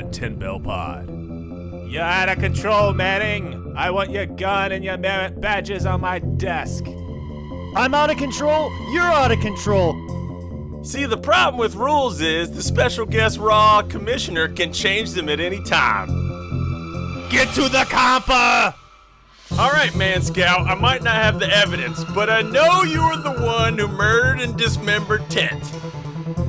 on 10 Bell Pod. You're out of control, Manning. I want your gun and your merit badges on my desk. I'm out of control. You're out of control. See, the problem with rules is the special guest Raw commissioner can change them at any time. Get to the compa! All right, Man Scout, I might not have the evidence, but I know you were the one who murdered and dismembered Tent.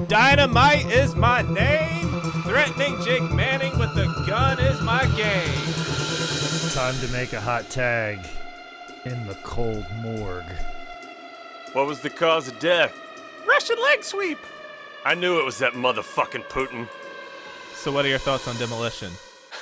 Dynamite is my name. Threatening Jake Manning with a gun is my game. Time to make a hot tag in the cold morgue. What was the cause of death? Russian leg sweep. I knew it was that motherfucking Putin. So what are your thoughts on Demolition?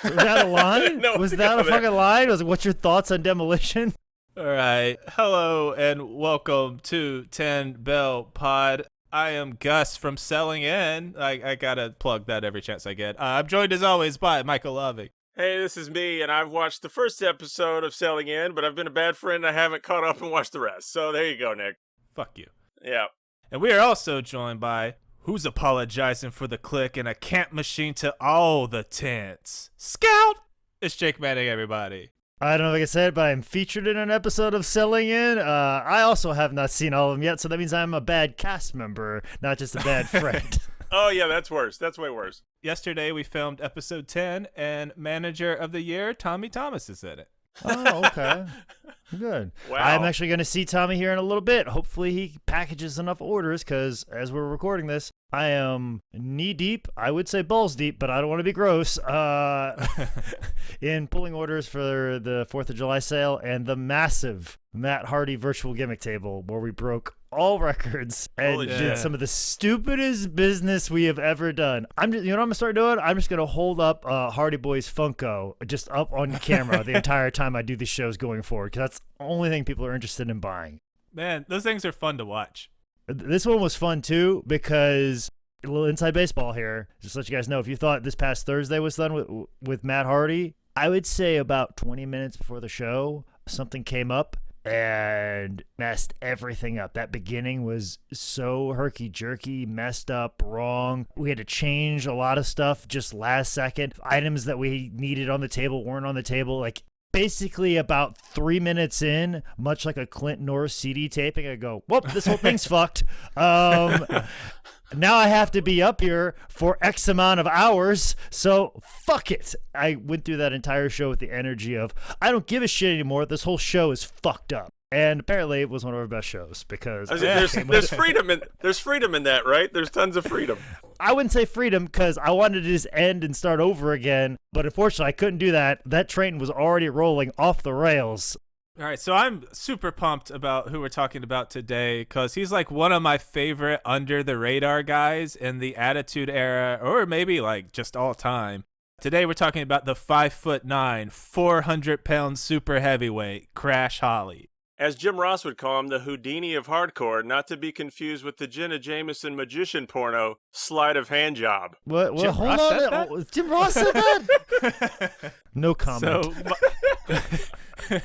Was that a line? Was that a fucking line? Was it, what's your thoughts on Demolition? All right. Hello and welcome to 10 Bell Pod. I am Gus from Selling In. I gotta plug that every chance I get. I'm joined as always by Michael Loving. Hey, this is me, and I've watched the first episode of Selling In, but I've been a bad friend and I haven't caught up and watched the rest. So there you go, Nick. Fuck you. Yeah. And we are also joined by who's apologizing for the click and a camp machine to all the tents. Scout! It's Jake Manning, everybody. I don't know if I can say it, but I'm featured in an episode of Selling In. I also have not seen all of them yet, so that means I'm a bad cast member, not just a bad friend. Oh, yeah, that's worse. That's way worse. Yesterday we filmed episode 10, and Manager of the Year, Tommy Thomas, is in it. Oh, okay. Good. Wow. I'm actually going to see Tommy here in a little bit. Hopefully he packages enough orders because as we're recording this, I am knee deep. I would say balls deep, but I don't want to be gross. In pulling orders for the 4th of July sale and the massive Matt Hardy virtual gimmick table where we broke all records and did some of the stupidest business we have ever done. You know what I'm gonna start doing? I'm just gonna hold up Hardy Boys Funko just up on camera the entire time I do these shows going forward because that's the only thing people are interested in buying. Man, those things are fun to watch. This one was fun too because a little inside baseball here. Just to let you guys know, if you thought this past Thursday was done with Matt Hardy, I would say about 20 minutes before the show, something came up and messed everything up. That beginning was so herky-jerky, messed up, wrong. We had to change a lot of stuff just last second. Items that we needed on the table weren't on the table. Like, basically about 3 minutes in, much like a Clint Norris CD taping, I go, whoop, this whole thing's fucked. Now I have to be up here for X amount of hours, so fuck it. I went through that entire show with the energy of, I don't give a shit anymore. This whole show is fucked up. And apparently it was one of our best shows because there's freedom in that, right? There's tons of freedom. I wouldn't say freedom because I wanted to just end and start over again, but unfortunately I couldn't do that. That train was already rolling off the rails. All right, so I'm super pumped about who we're talking about today because he's like one of my favorite under-the-radar guys in the Attitude Era or maybe like just all time. Today we're talking about the 5'9", 400-pound super heavyweight, Crash Holly. As Jim Ross would call him, the Houdini of hardcore, not to be confused with the Jenna Jameson magician porno, Sleight of Hand Job. What? Jim Hold Ross on. said that? Jim Ross said that? No comment. So,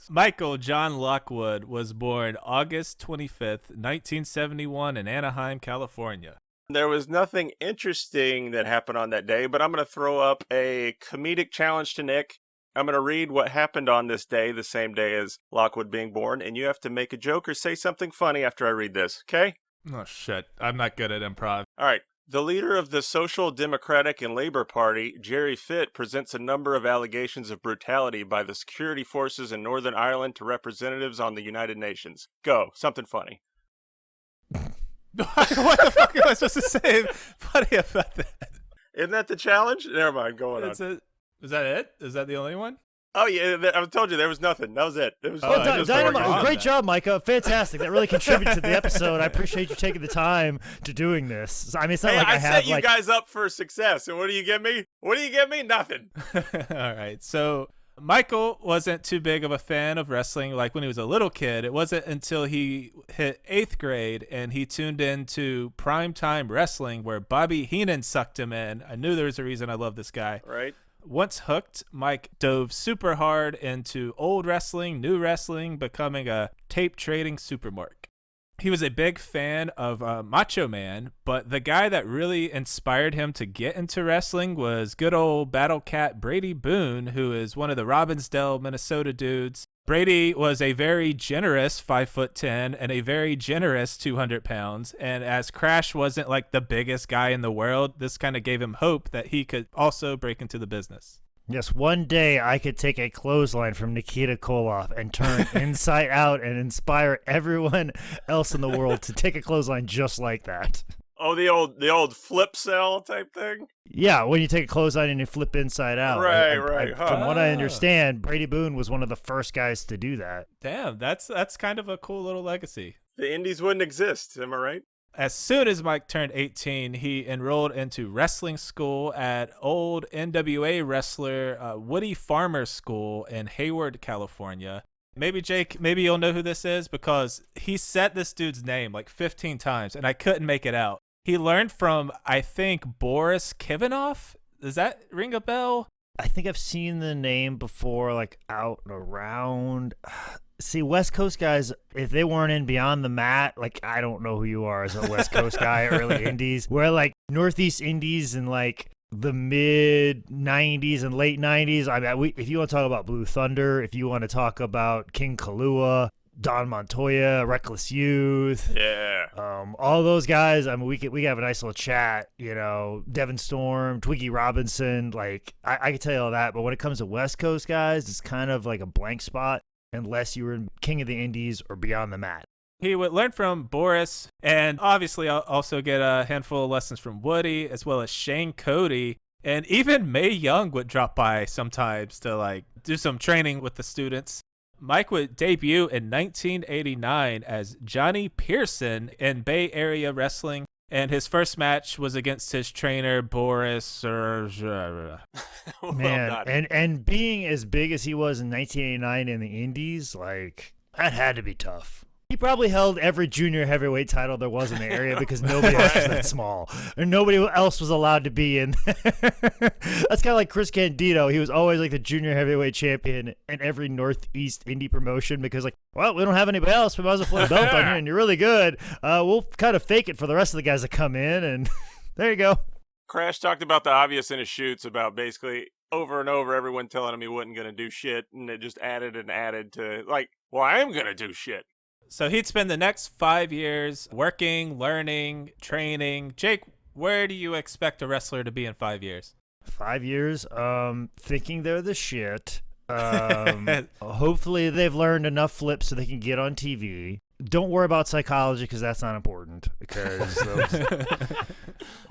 Michael John Lockwood was born August 25th, 1971 in Anaheim, California. There was nothing interesting that happened on that day, but I'm going to throw up a comedic challenge to Nick. I'm going to read what happened on this day, the same day as Lockwood being born, and you have to make a joke or say something funny after I read this, okay? Oh, shit. I'm not good at improv. All right. The leader of the Social Democratic and Labor Party, Jerry Fitt, presents a number of allegations of brutality by the security forces in Northern Ireland to representatives on the United Nations. Go. Something funny. What the fuck am I supposed to say funny about that? Isn't that the challenge? Never mind. Go on. Is that it? Is that the only one? Oh, yeah. I told you there was nothing. That was it. Dynamite. Great job, Micah. Fantastic. That really contributed to the episode. I appreciate you taking the time to doing this. I mean, it's not like I have set you guys up for success. And what do you give me? Nothing. All right. So Michael wasn't too big of a fan of wrestling like when he was a little kid. It wasn't until he hit 8th grade and he tuned into Primetime Wrestling where Bobby Heenan sucked him in. I knew there was a reason I love this guy. Right. Once hooked, Mike dove super hard into old wrestling, new wrestling, becoming a tape trading supermark. He was a big fan of Macho Man, but the guy that really inspired him to get into wrestling was good old Battle Cat Brady Boone, who is one of the Robbinsdale, Minnesota dudes. Brady was a very generous 5'10" and a very generous 200 pounds. And as Crash wasn't like the biggest guy in the world, this kind of gave him hope that he could also break into the business. Yes, one day I could take a clothesline from Nikita Koloff and turn inside out and inspire everyone else in the world to take a clothesline just like that. Oh, the old flip cell type thing? Yeah, when you take a clothesline and you flip inside out. Right. From what I understand, Brady Boone was one of the first guys to do that. Damn, that's kind of a cool little legacy. The indies wouldn't exist, am I right? As soon as Mike turned 18, he enrolled into wrestling school at old NWA wrestler Woody Farmer School in Hayward, California. Maybe, Jake, maybe you'll know who this is because he said this dude's name like 15 times, and I couldn't make it out. He learned from, I think, Boris Kivanoff. Does that ring a bell? I think I've seen the name before, like out and around. See, West Coast guys, if they weren't in Beyond the Mat, like, I don't know who you are as a West Coast guy, early indies. Where, like, Northeast indies in, like, the mid-'90s and late 90s. I mean, if you want to talk about Blue Thunder, if you want to talk about King Kalua, Don Montoya, Reckless Youth. Yeah. All those guys, I mean, we could have a nice little chat, you know, Devin Storm, Twiggy Robinson. Like, I could tell you all that. But when it comes to West Coast guys, it's kind of like a blank spot. Unless you were in King of the Indies or Beyond the Mat. He would learn from Boris and obviously also get a handful of lessons from Woody as well as Shane Cody. And even Mae Young would drop by sometimes to like do some training with the students. Mike would debut in 1989 as Johnny Pearson in Bay Area Wrestling. And his first match was against his trainer, Boris. Man, and being as big as he was in 1989 in the Indies, like, that had to be tough. He probably held every junior heavyweight title there was in the area because nobody else was that small. And nobody else was allowed to be in there. That's kind of like Chris Candido. He was always like the junior heavyweight champion in every Northeast indie promotion because, like, well, we don't have anybody else. We might as well put a belt on you, and you're really good. We'll kind of fake it for the rest of the guys that come in, and there you go. Crash talked about the obvious in his shoots about basically over and over everyone telling him he wasn't going to do shit, and it just added and added to, like, well, I am going to do shit. So he'd spend the next 5 years working, learning, training. Jake, where do you expect a wrestler to be in 5 years? 5 years, thinking they're the shit. Hopefully they've learned enough flips so they can get on TV. Don't worry about psychology because that's not important. Because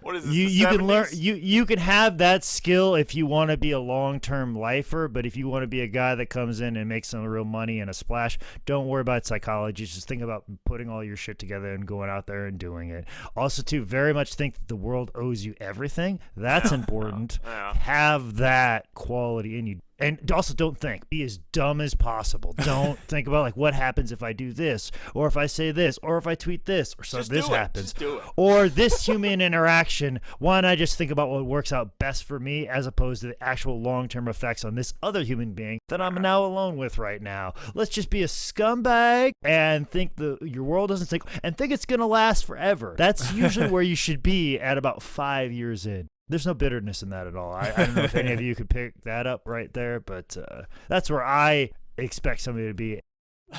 what is this, you can learn. You can have that skill if you want to be a long-term lifer. But if you want to be a guy that comes in and makes some real money and a splash, don't worry about psychology. Just think about putting all your shit together and going out there and doing it. Also, too, very much think that the world owes you everything. That's important. Have that quality in you. And also don't think. Be as dumb as possible. Don't think about, like, what happens if I do this, or if I say this, or if I tweet this, or so this happens. Just do it. Or this human interaction. Why don't I just think about what works out best for me as opposed to the actual long-term effects on this other human being that I'm now alone with right now? Let's just be a scumbag and think your world doesn't think, and think it's going to last forever. That's usually where you should be at about 5 years in. There's no bitterness in that at all. I don't know if any of you could pick that up right there, but that's where I expect somebody to be.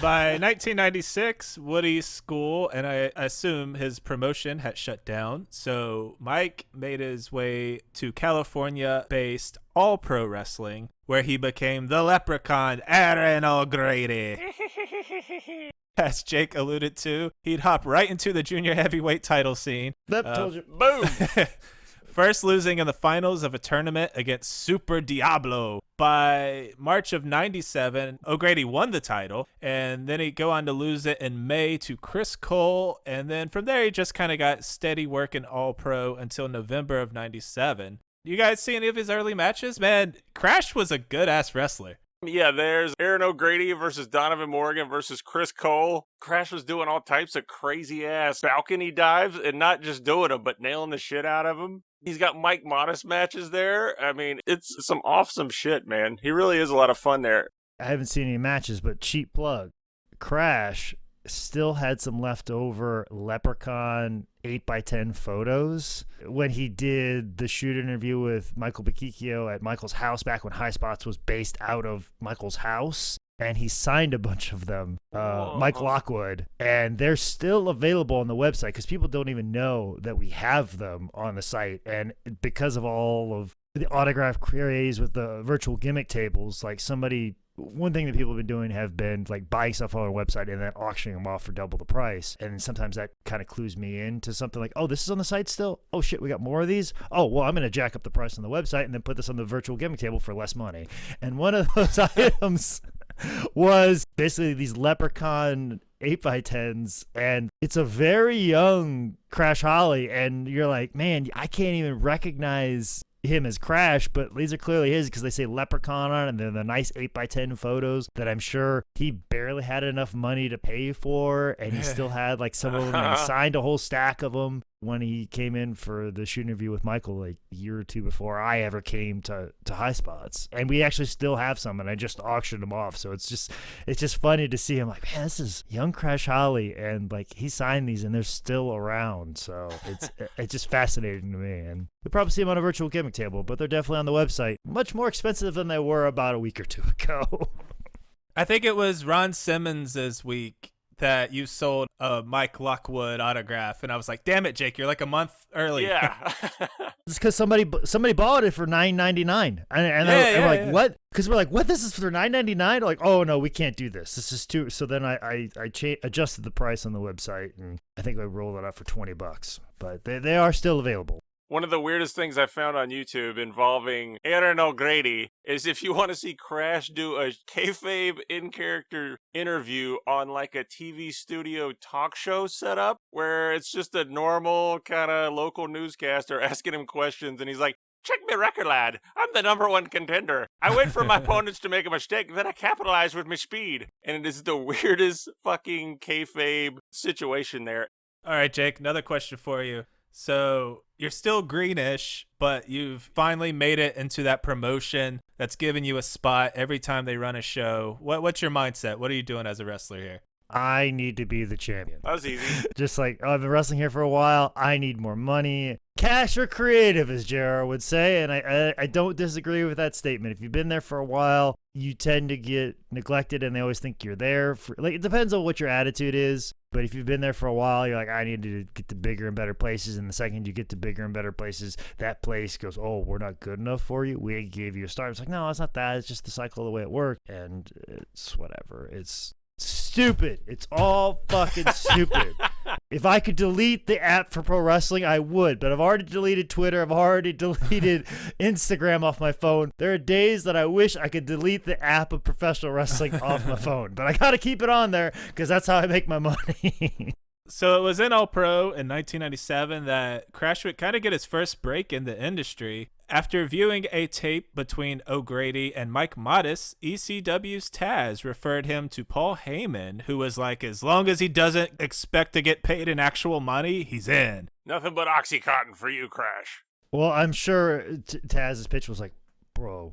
By 1996, Woody's school, and I assume his promotion, had shut down. So Mike made his way to California-based All Pro Wrestling, where he became the Leprechaun Aaron O'Grady. As Jake alluded to, he'd hop right into the junior heavyweight title scene. Told you. Boom! First losing in the finals of a tournament against Super Diablo. By March of 97, O'Grady won the title, and then he'd go on to lose it in May to Chris Cole, and then from there he just kind of got steady work in All-Pro until November of 97. You guys see any of his early matches? Man, Crash was a good-ass wrestler. Yeah, there's Aaron O'Grady versus Donovan Morgan versus Chris Cole. Crash was doing all types of crazy-ass balcony dives, and not just doing them, but nailing the shit out of them. He's got Mike Modest matches there. I mean, it's some awesome shit, man. He really is a lot of fun there. I haven't seen any matches, but cheap plug. Crash still had some leftover Leprechaun 8x10 photos when he did the shoot interview with Michael Bakikio at Michael's house back when High Spots was based out of Michael's house. And he signed a bunch of them, Mike Lockwood, and they're still available on the website because people don't even know that we have them on the site. And because of all of the autograph craze with the virtual gimmick tables, like one thing that people have been doing have been like buying stuff on our website and then auctioning them off for double the price. And sometimes that kind of clues me into something like, oh, this is on the site still? Oh shit, we got more of these? Oh, well, I'm going to jack up the price on the website and then put this on the virtual gimmick table for less money. And one of those items was basically these Leprechaun 8x10s, and it's a very young Crash Holly, and you're like, man, I can't even recognize him as Crash, but these are clearly his because they say Leprechaun on it, and they're the nice 8x10 photos that I'm sure he barely had enough money to pay for, and he still had like some of them, and he signed a whole stack of them when he came in for the shoot interview with Michael like a year or two before I ever came to High Spots. And we actually still have some, and I just auctioned them off. So it's just funny to see him like, man, this is young Crash Holly, and like he signed these and they're still around. So it's just fascinating to me. And you'll probably see them on a virtual gimmick table, but they're definitely on the website. Much more expensive than they were about a week or two ago. I think it was Ron Simmons' week that you sold a Mike Lockwood autograph, and I was like, damn it, Jake, you're like a month early. Yeah. It's because somebody bought it for $9.99, and I'm like, what? Because we're like, what? This is for $9.99? Like, oh no, we can't do this. This is too. So then I adjusted the price on the website, and I think I rolled it up for $20. But they are still available. One of the weirdest things I found on YouTube involving Aaron O'Grady is if you want to see Crash do a kayfabe in-character interview on like a TV studio talk show setup where it's just a normal kind of local newscaster asking him questions and he's like, check me record, lad. I'm the #1 contender. I wait for my opponents to make a mistake, then I capitalize with my speed. And it is the weirdest fucking kayfabe situation there. All right, Jake, another question for you. So you're still greenish, but you've finally made it into that promotion that's giving you a spot every time they run a show. What's your mindset? What are you doing as a wrestler here? I need to be the champion. That was easy. Just like, oh, I've been wrestling here for a while. I need more money. Cash or creative, as JR would say. And I don't disagree with that statement. If you've been there for a while, you tend to get neglected and they always think you're there. It depends on what your attitude is. But if you've been there for a while, you're like, I need to get to bigger and better places. And the second you get to bigger and better places, that place goes, oh, we're not good enough for you. We gave you a start. It's like, no, it's not that. It's just the cycle of the way it worked. And it's whatever. It's stupid. It's all fucking stupid. If I could delete the app for pro wrestling, I would. But I've already deleted Twitter. I've already deleted Instagram off my phone. There are days that I wish I could delete the app of professional wrestling off my phone. But I got to keep it on there because that's how I make my money. So it was in All Pro in 1997 that Crash would kind of get his first break in the industry. After viewing a tape between O'Grady and Mike Modest, ECW's Taz referred him to Paul Heyman, who was like, as long as he doesn't expect to get paid in actual money, he's in. Nothing but Oxycontin for you, Crash. Well, I'm sure Taz's pitch was like, bro,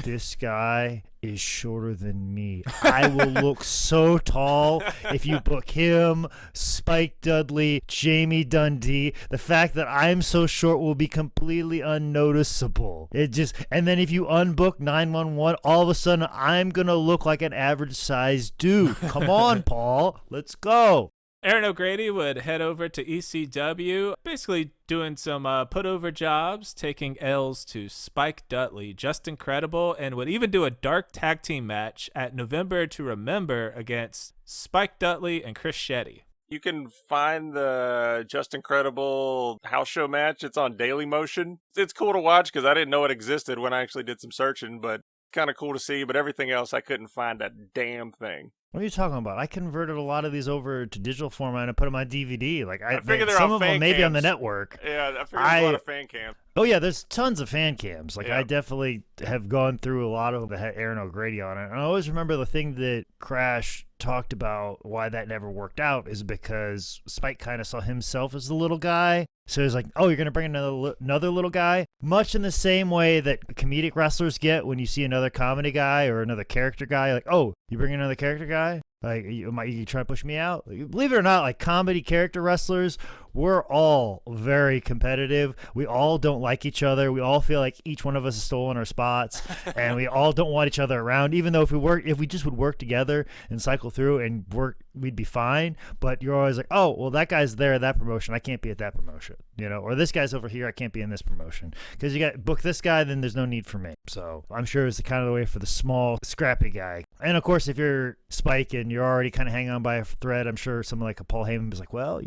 this guy is shorter than me. I will look so tall if you book him, Spike Dudley, Jamie Dundee. The fact that I'm so short will be completely unnoticeable. And then if you unbook 911, all of a sudden I'm going to look like an average sized dude. Come on, Paul. Let's go. Aaron O'Grady would head over to ECW, basically doing some put-over jobs, taking L's to Spike Dudley, Just Incredible, and would even do a dark tag team match at November to Remember against Spike Dudley and Chris Shetty. You can find the Just Incredible house show match. It's on Daily Motion. It's cool to watch because I didn't know it existed when I actually did some searching, but kind of cool to see. But everything else, I couldn't find that damn thing. What are you talking about? I converted a lot of these over to digital format and put them on DVD. Like I figure they're some on of them fan maybe cams. on the network. Yeah, I figured there's a lot of fan cams. Oh yeah, there's tons of fan cams. Like Yeah. I definitely have gone through a lot of them that had Aaron O'Grady on it. And I always remember the thing that Crash talked about why that never worked out is because Spike kind of saw himself as the little guy. So he's like, oh, you're going to bring another little guy? Much in the same way that comedic wrestlers get when you see another comedy guy or another character guy. Like, oh, you bring another character guy? Like, you trying to push me out? Believe it or not, like comedy character wrestlers, we're all very competitive. We all don't like each other. We all feel like each one of us has stolen our spots, and we all don't want each other around. Even though if we just would work together and cycle through and work, we'd be fine. But you're always like, oh, well, that guy's there at that promotion. I can't be at that promotion, or this guy's over here. I can't be in this promotion because you got book this guy. Then there's no need for me. So I'm sure it's the kind of the way for the small, scrappy guy. And of course, if you're Spike and you're already kind of hanging on by a thread, I'm sure someone like a Paul Heyman is like, well,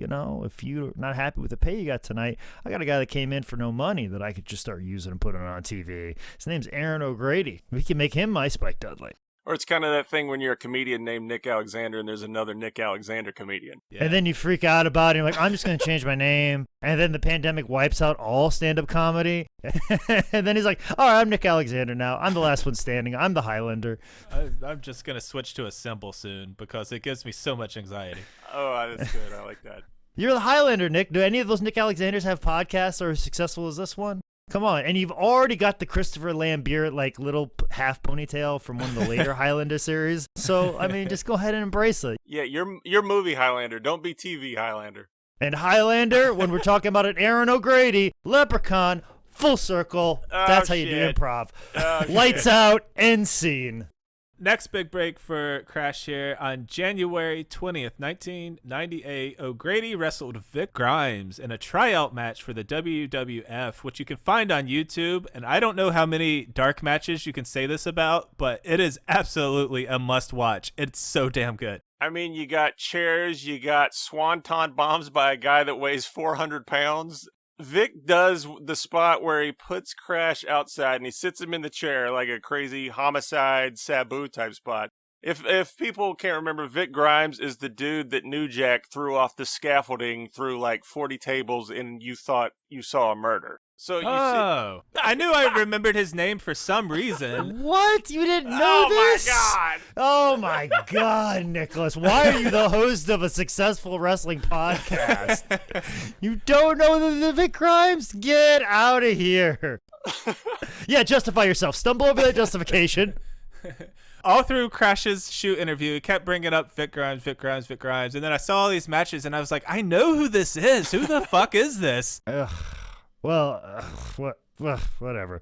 if you're not happy with the pay you got tonight, I got a guy that came in for no money that I could just start using and putting on TV. His name's Aaron O'Grady. We can make him my Spike Dudley. Or it's kind of that thing when you're a comedian named Nick Alexander and there's another Nick Alexander comedian. Yeah. And then you freak out about it. You're like, I'm just going to change my name. And then the pandemic wipes out all stand-up comedy. And then he's like, all right, I'm Nick Alexander now. I'm the last one standing. I'm the Highlander. I'm just going to switch to a symbol soon because it gives me so much anxiety. Oh, that's good. I like that. You're the Highlander, Nick. Do any of those Nick Alexanders have podcasts or as successful as this one? Come on. And you've already got the Christopher Lambert, like, little half ponytail from one of the later Highlander series. So, I mean, just go ahead and embrace it. Yeah, you're movie Highlander. Don't be TV Highlander. And Highlander, when we're talking about an Aaron O'Grady, Leprechaun, full circle. That's how you do improv. Lights out, end scene. Next big break for Crash here. On January 20th, 1998, O'Grady wrestled Vic Grimes in a tryout match for the WWF, which you can find on YouTube. And I don't know how many dark matches you can say this about, but it is absolutely a must watch. It's so damn good. I mean, you got chairs, you got swanton bombs by a guy that weighs 400 pounds. Vic does the spot where he puts Crash outside and he sits him in the chair like a crazy homicide Sabu type spot. If people can't remember, Vic Grimes is the dude that New Jack threw off the scaffolding through like 40 tables and you thought you saw a murder. So I knew I remembered his name for some reason. What? You didn't know this? Oh, my God. Oh, my God, Nicholas. Why are you the host of a successful wrestling podcast? You don't know the Vic Grimes? Get out of here. Yeah, justify yourself. Stumble over that justification. All through Crash's shoot interview, he kept bringing up Vic Grimes, Vic Grimes, Vic Grimes. And then I saw all these matches, and I was like, I know who this is. Who the fuck is this? Well, whatever.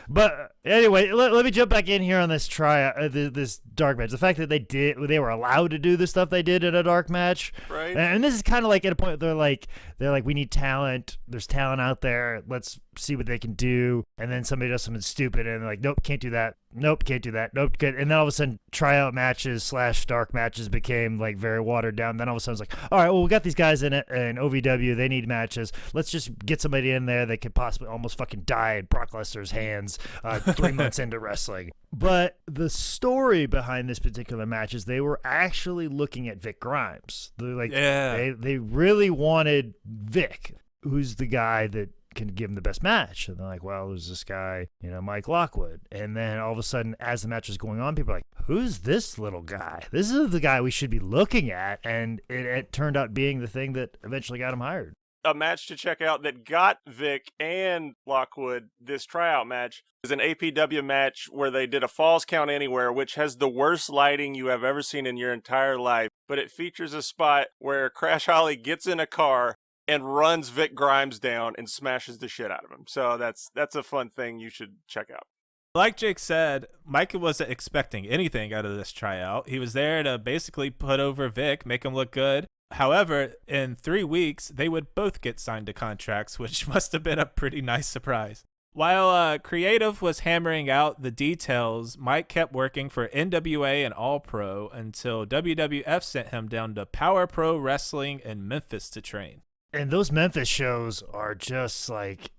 But anyway, let me jump back in here on this this dark match. The fact that they were allowed to do the stuff they did in a dark match, right? And this is kind of like at a point they're like, we need talent. There's talent out there. Let's see what they can do. And then somebody does something stupid, and they're like, nope, can't do that. Nope, can't do that. Nope, can't. And then all of a sudden, tryout matches / dark matches became like very watered down. Then all of a sudden, it's like, all right, well, we got these guys in OVW. They need matches. Let's just get somebody in there that could possibly almost fucking die in Brock Lesnar's hands 3 months into wrestling. But the story behind this particular match is they were actually looking at Vic Grimes. They really wanted Vic, who's the guy that can give him the best match. And they're like, well, there's this guy, Mike Lockwood. And then all of a sudden, as the match is going on, people are like, who's this little guy? This is the guy we should be looking at. And it turned out being the thing that eventually got him hired. A match to check out that got Vic and Lockwood this tryout match is an APW match where they did a Falls Count Anywhere, which has the worst lighting you have ever seen in your entire life. But it features a spot where Crash Holly gets in a car and runs Vic Grimes down and smashes the shit out of him. So that's a fun thing you should check out. Like Jake said, Micah wasn't expecting anything out of this tryout. He was there to basically put over Vic, make him look good. However, in 3 weeks, they would both get signed to contracts, which must have been a pretty nice surprise. While Creative was hammering out the details, Mike kept working for NWA and All Pro until WWF sent him down to Power Pro Wrestling in Memphis to train. And those Memphis shows are just like,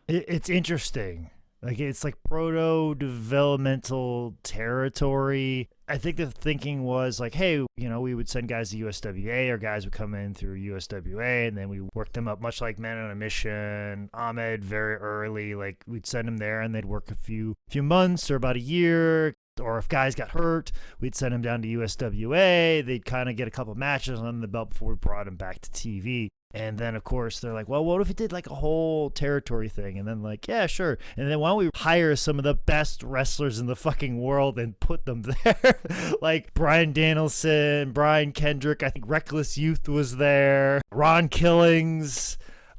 it's interesting. Like, it's like proto-developmental territory. I think the thinking was like, hey, we would send guys to USWA, or guys would come in through USWA, and then we worked them up, much like Men on a Mission, Ahmed, very early. Like, we'd send them there, and they'd work a few months or about a year. Or if guys got hurt, we'd send them down to USWA. They'd kind of get a couple matches on the belt before we brought them back to TV. And then, of course, they're like, well, what if it did like a whole territory thing? And then like, yeah, sure. And then why don't we hire some of the best wrestlers in the fucking world and put them there? Like Bryan Danielson, Brian Kendrick, I think Reckless Youth was there, Ron Killings.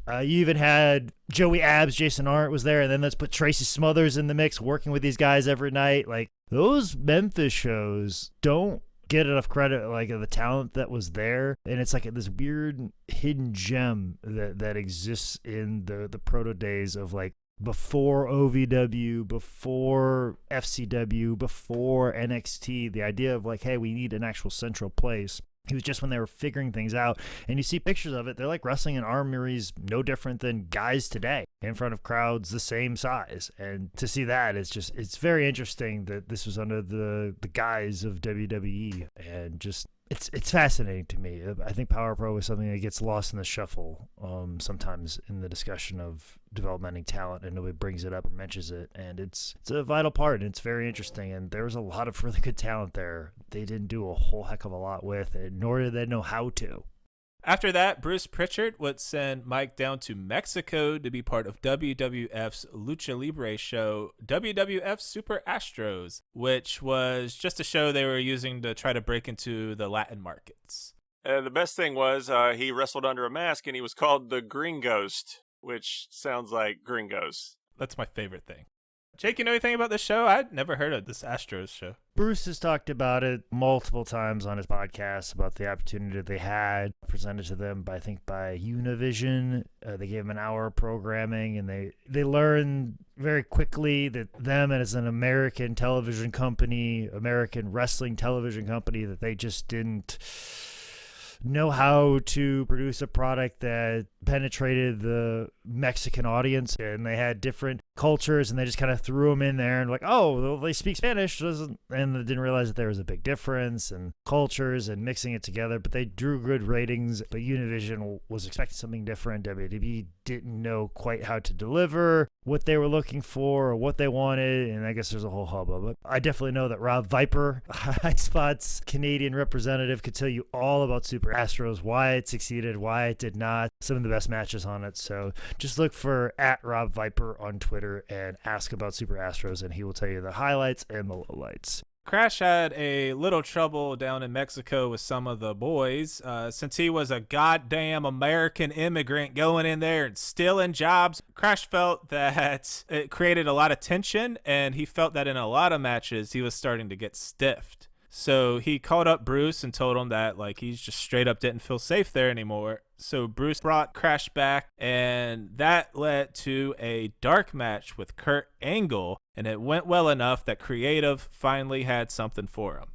You even had Joey Abs, Jason Arndt was there, and then let's put Tracy Smothers in the mix, working with these guys every night. Like, those Memphis shows don't get enough credit, like, of the talent that was there. And it's like this weird hidden gem that exists in the proto days of, like, before OVW, before FCW, before NXT. The idea of, like, hey, we need an actual central place. It was just when they were figuring things out. And you see pictures of it, they're like wrestling in armories, no different than guys today, in front of crowds the same size. And to see that, it's very interesting that this was under the guise of WWE. And just, it's fascinating to me. I think Power Pro is something that gets lost in the shuffle sometimes in the discussion of developmenting talent, and nobody brings it up or mentions it. And it's a vital part, and it's very interesting. And there was a lot of really good talent there. They didn't do a whole heck of a lot with it, nor did they know how to. After that, Bruce Pritchard would send Mike down to Mexico to be part of WWF's Lucha Libre show, WWF Super Astros, which was just a show they were using to try to break into the Latin markets. The best thing was he wrestled under a mask, and he was called the Green Ghost, which sounds like gringos. That's my favorite thing. Jake, you know anything about this show? I'd never heard of this Astros show. Bruce has talked about it multiple times on his podcast about the opportunity they had presented to them by Univision. They gave them an hour of programming, and they learned very quickly that them as an American television company, American wrestling television company, that they just didn't know how to produce a product that penetrated the Mexican audience, and they had different cultures, and they just kind of threw them in there and like, oh, well, they speak Spanish, and they didn't realize that there was a big difference in cultures and mixing it together. But they drew good ratings, but Univision was expecting something different. WWE didn't know quite how to deliver what they were looking for or what they wanted, and I guess there's a whole hubbub. But I definitely know that Rob Viper, High Spot's Canadian representative, could tell you all about Super Astros, why it succeeded, why it did not, some of the best matches on it. So just look for @RobViper on Twitter and ask about Super Astros, and he will tell you the highlights and the lowlights. Crash had a little trouble down in Mexico with some of the boys, since he was a goddamn American immigrant going in there and stealing jobs. Crash felt that it created a lot of tension, and he felt that in a lot of matches he was starting to get stiffed. So he called up Bruce and told him that, like, he just straight up didn't feel safe there anymore. So Bruce brought Crash back, and that led to a dark match with Kurt Angle, and it went well enough that Creative finally had something for him.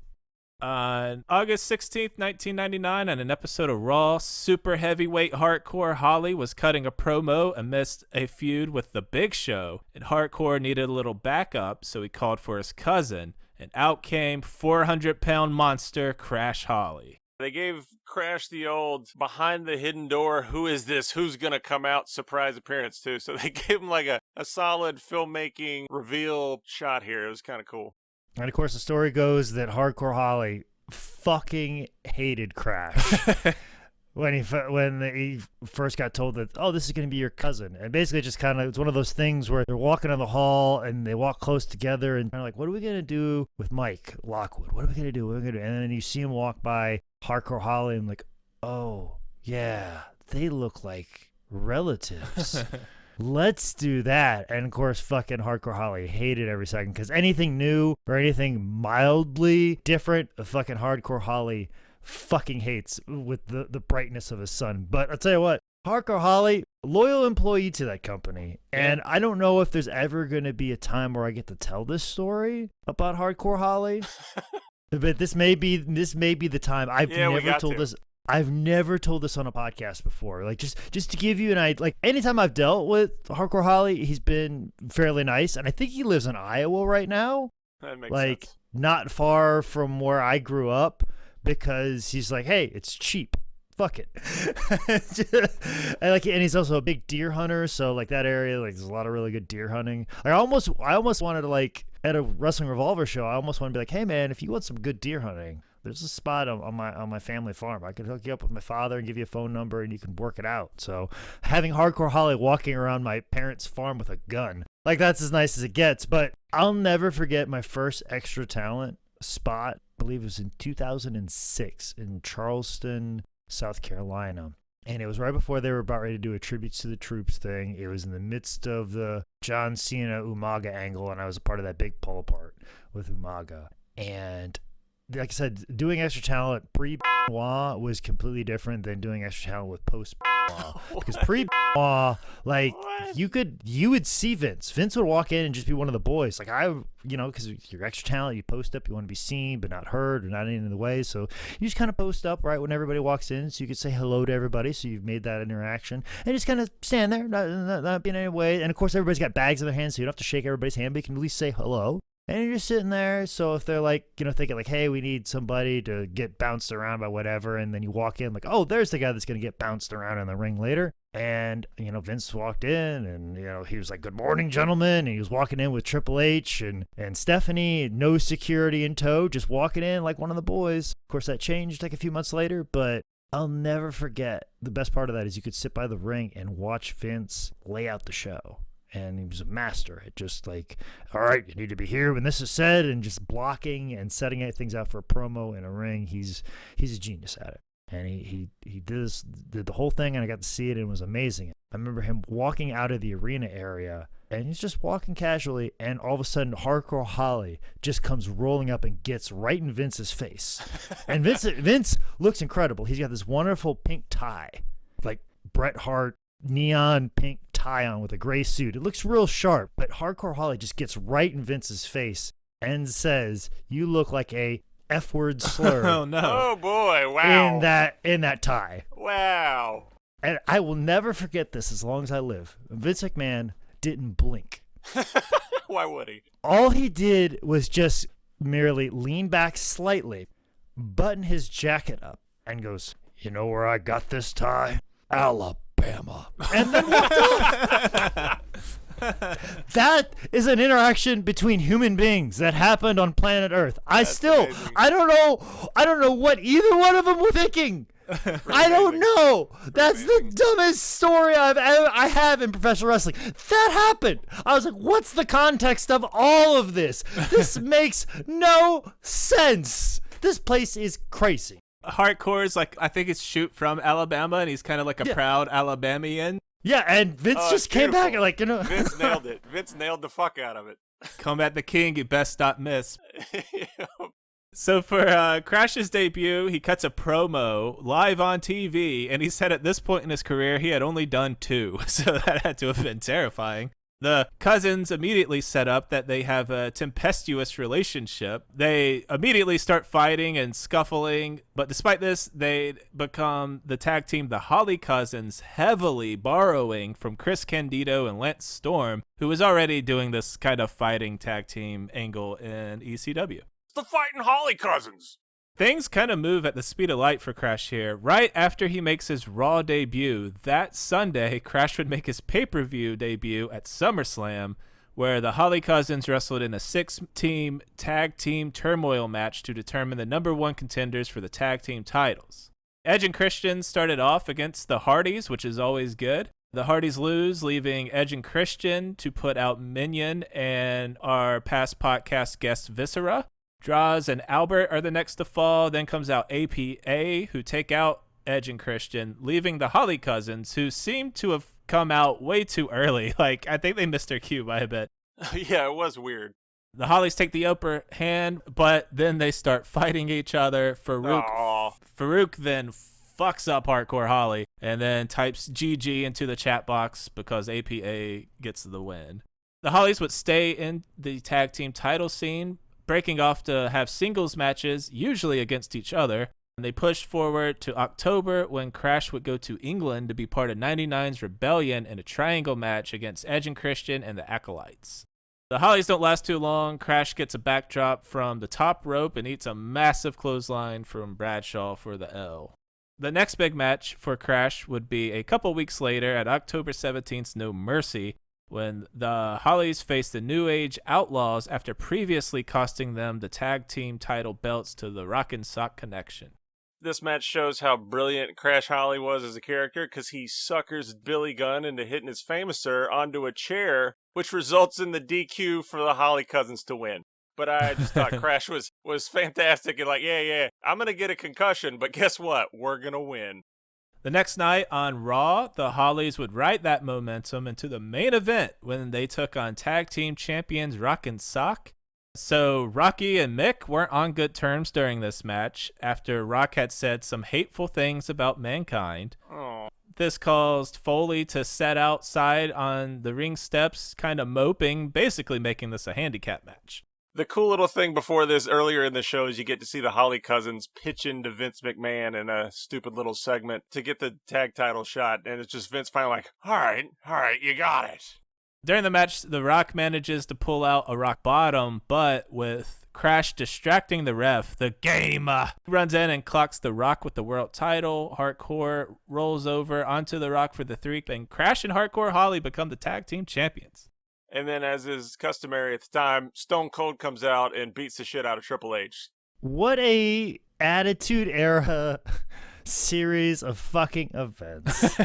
On August 16th, 1999, on an episode of Raw, super heavyweight Hardcore Holly was cutting a promo amidst a feud with The Big Show, and Hardcore needed a little backup, so he called for his cousin, and out came 400-pound monster Crash Holly. They gave Crash the old behind the hidden door, who is this, who's going to come out surprise appearance too. So they gave him like a solid filmmaking reveal shot here. It was kind of cool. And of course the story goes that Hardcore Holly fucking hated Crash. When he first got told that, oh, this is going to be your cousin. And basically just kind of, it's one of those things where they're walking down the hall and they walk close together and they're like, what are we going to do with Mike Lockwood? What are we going to do? What are we going to do? And then you see him walk by Hardcore Holly and like, oh, yeah, they look like relatives. Let's do that. And of course, fucking Hardcore Holly hated every second, because anything new or anything mildly different, fucking Hardcore Holly fucking hates with the brightness of his sun. But I'll tell you what, Hardcore Holly, loyal employee to that company. And I don't know if there's ever going to be a time where I get to tell this story about Hardcore Holly. But this may be the time. I've never told this on a podcast before. Like just to give you an idea, like anytime I've dealt with Hardcore Holly, he's been fairly nice. And I think he lives in Iowa right now. That makes like sense. Not far from where I grew up. Because he's like, hey, it's cheap. Fuck it. and he's also a big deer hunter, so like that area, like there's a lot of really good deer hunting. Like I almost wanted to, like, at a Wrestling Revolver show, I almost want to be like, hey man, if you want some good deer hunting, there's a spot on my family farm. I could hook you up with my father and give you a phone number, and you can work it out. So having Hardcore Holly walking around my parents' farm with a gun, like, that's as nice as it gets. But I'll never forget my first Extra Talent spot. I believe it was in 2006 in Charleston, South Carolina. And it was right before they were about ready to do a Tributes to the Troops thing. It was in the midst of the John Cena Umaga angle, and I was a part of that big pull apart with Umaga. And like I said, doing Extra Talent pre-Benoit was completely different than doing Extra Talent with post-Benoit. Because pre-Benoit, like, you would see Vince. Vince would walk in and just be one of the boys. Like, because you're Extra Talent, you post up, you want to be seen but not heard or not in the way. So you just kind of post up right when everybody walks in, so you could say hello to everybody. So you've made that interaction. And just kind of stand there, not being in any way. And of course, everybody's got bags in their hands, so you don't have to shake everybody's hand, but you can at least say hello. And you're just sitting there. So if they're like, thinking like, hey, we need somebody to get bounced around by whatever. And then you walk in like, oh, there's the guy that's going to get bounced around in the ring later. And, Vince walked in and, he was like, good morning, gentlemen. And he was walking in with Triple H and Stephanie, no security in tow, just walking in like one of the boys. Of course, that changed like a few months later, but I'll never forget. The best part of that is you could sit by the ring and watch Vince lay out the show. And he was a master at just like, all right, you need to be here when this is said, and just blocking and setting things out for a promo in a ring. He's a genius at it. And he did the whole thing, and I got to see it, and it was amazing. I remember him walking out of the arena area, and he's just walking casually, and all of a sudden, Hardcore Holly just comes rolling up and gets right in Vince's face. And Vince looks incredible. He's got this wonderful pink tie, like Bret Hart neon pink tie on with a gray suit. It looks real sharp, but Hardcore Holly just gets right in Vince's face and says, "You look like a F-word slur." Oh no! Oh boy! Wow! In that tie. Wow! And I will never forget this as long as I live. Vince McMahon didn't blink. Why would he? All he did was just merely lean back slightly, button his jacket up, and goes, "You know where I got this tie? Alabama." And then walked off. That is an interaction between human beings that happened on planet Earth. I don't know what either one of them were thinking. I don't know. That's the dumbest story I have in professional wrestling. That happened. I was like, what's the context of all of this? This makes no sense. This place is crazy. Hardcore is like, I think it's shoot from Alabama, and he's kind of like a proud Alabamian. Yeah, and Vince just came back and like, Vince nailed it. Vince nailed the fuck out of it. Come at the king, you best not miss. So for Crash's debut, he cuts a promo live on TV, and he said at this point in his career, he had only done 2, so that had to have been terrifying. The cousins immediately set up that they have a tempestuous relationship. They immediately start fighting and scuffling, but despite this, they become the tag team, the Holly Cousins, heavily borrowing from Chris Candido and Lance Storm, who was already doing this kind of fighting tag team angle in ECW. It's the fighting Holly Cousins. Things kind of move at the speed of light for Crash here. Right after he makes his Raw debut, that Sunday, Crash would make his pay-per-view debut at SummerSlam, where the Holly Cousins wrestled in a 6-team tag team turmoil match to determine the number 1 contenders for the tag team titles. Edge and Christian started off against the Hardys, which is always good. The Hardys lose, leaving Edge and Christian to put out Minion and our past podcast guest Viscera. Draws and Albert are the next to fall. Then comes out APA, who take out Edge and Christian, leaving the Holly Cousins, who seem to have come out way too early. Like, I think they missed their cue by a bit. Yeah, it was weird. The Hollies take the upper hand, but then they start fighting each other. Farouk then fucks up Hardcore Holly and then types GG into the chat box because APA gets the win. The Hollies would stay in the tag team title scene, breaking off to have singles matches, usually against each other. And they pushed forward to October when Crash would go to England to be part of 99's Rebellion in a triangle match against Edge and Christian and the Acolytes. The Hollies don't last too long. Crash gets a backdrop from the top rope and eats a massive clothesline from Bradshaw for the L. The next big match for Crash would be a couple weeks later at October 17th's No Mercy, when the Hollies faced the New Age Outlaws after previously costing them the tag team title belts to the Rock and Sock Connection. This match shows how brilliant Crash Holly was as a character because he suckers Billy Gunn into hitting his Famouser onto a chair, which results in the DQ for the Holly cousins to win. But I just thought Crash was fantastic and like, yeah, I'm going to get a concussion, but guess what? We're going to win. The next night on Raw, the Hollies would ride that momentum into the main event when they took on tag team champions Rock and Sock. So Rocky and Mick weren't on good terms during this match after Rock had said some hateful things about Mankind. Oh. This caused Foley to set outside on the ring steps, kind of moping, basically making this a handicap match. The cool little thing before this, earlier in the show, is you get to see the Holly cousins pitch into Vince McMahon in a stupid little segment to get the tag title shot, and it's just Vince finally like, all right, you got it. During the match, The Rock manages to pull out a rock bottom, but with Crash distracting the ref, the game runs in and clocks The Rock with the world title. Hardcore rolls over onto The Rock for the 3, and Crash and Hardcore Holly become the tag team champions. And then, as is customary at the time, Stone Cold comes out and beats the shit out of Triple H. What a Attitude Era series of fucking events.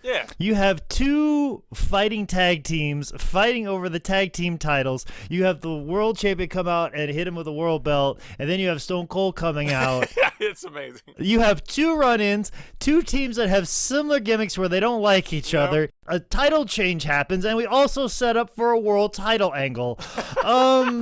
Yeah. You have two fighting tag teams fighting over the tag team titles. You have the world champion come out and hit him with a world belt, and then you have Stone Cold coming out. It's amazing. You have two run-ins, two teams that have similar gimmicks where they don't like each other. A title change happens, and we also set up for a world title angle. All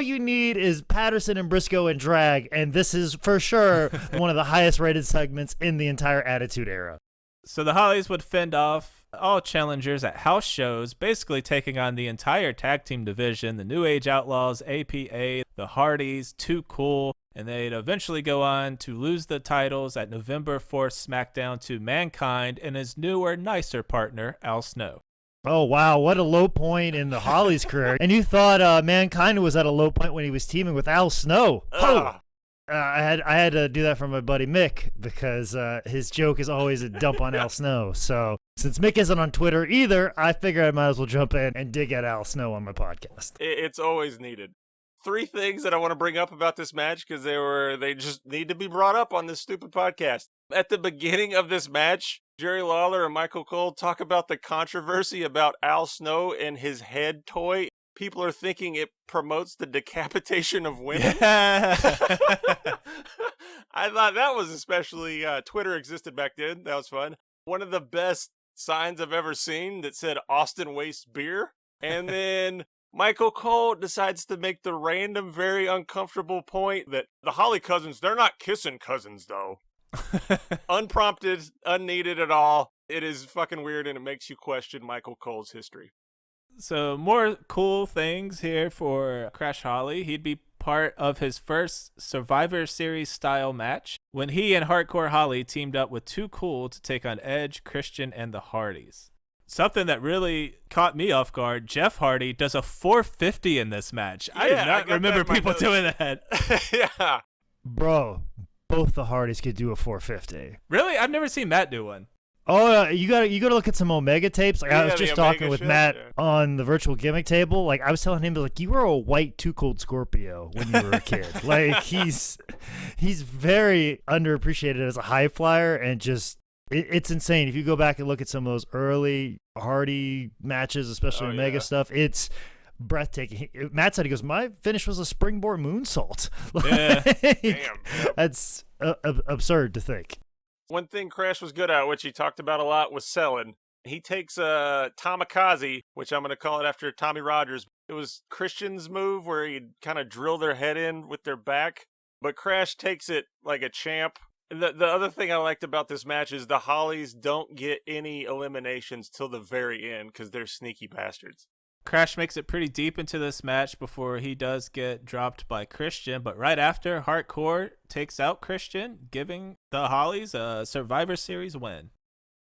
you need is Patterson and Briscoe and drag, and this is for sure one of the highest rated segments in the entire Attitude Era. So the Hollies would fend off all challengers at house shows, basically taking on the entire tag team division, the New Age Outlaws, APA, the Hardys, Too Cool, and they'd eventually go on to lose the titles at November 4th SmackDown to Mankind and his newer, nicer partner, Al Snow. Oh, wow, what a low point in the Hollies' career. And you thought Mankind was at a low point when he was teaming with Al Snow. I had to do that for my buddy Mick because his joke is always a dump on Al Snow. So since Mick isn't on Twitter either, I figured I might as well jump in and dig at Al Snow on my podcast. It's always needed. 3 things that I want to bring up about this match because they just need to be brought up on this stupid podcast. At the beginning of this match, Jerry Lawler and Michael Cole talk about the controversy about Al Snow and his head toy. People are thinking it promotes the decapitation of women. Yeah. I thought that was especially, Twitter existed back then. That was fun. One of the best signs I've ever seen that said Austin wastes beer. And then Michael Cole decides to make the random, very uncomfortable point that the Holly cousins, they're not kissing cousins, though. Unprompted, unneeded at all. It is fucking weird, and it makes you question Michael Cole's history. So more cool things here for Crash Holly. He'd be part of his first Survivor Series style match when he and Hardcore Holly teamed up with Too Cool to take on Edge, Christian, and the Hardys. Something that really caught me off guard, Jeff Hardy does a 450 in this match. Yeah, I did not remember people doing that. Yeah. Bro, both the Hardys could do a 450. Really? I've never seen Matt do one. Oh, you gotta look at some Omega tapes. Like I was just talking with Matt on the virtual gimmick table. Like I was telling him, like, you were a white Too Cold Scorpio when you were a kid. Like he's very underappreciated as a high flyer, and just it's insane. If you go back and look at some of those early Hardy matches, especially Omega stuff, it's breathtaking. Matt said, he goes, my finish was a springboard moonsault. Yeah. Damn. That's absurd to think. One thing Crash was good at, which he talked about a lot, was selling. He takes a Tamikaze, which I'm going to call it after Tommy Rogers. It was Christian's move where he'd kind of drill their head in with their back, but Crash takes it like a champ. The other thing I liked about this match is the Hollies don't get any eliminations till the very end because they're sneaky bastards. Crash makes it pretty deep into this match before he does get dropped by Christian, but right after, Hardcore takes out Christian, giving the Hollies a Survivor Series win.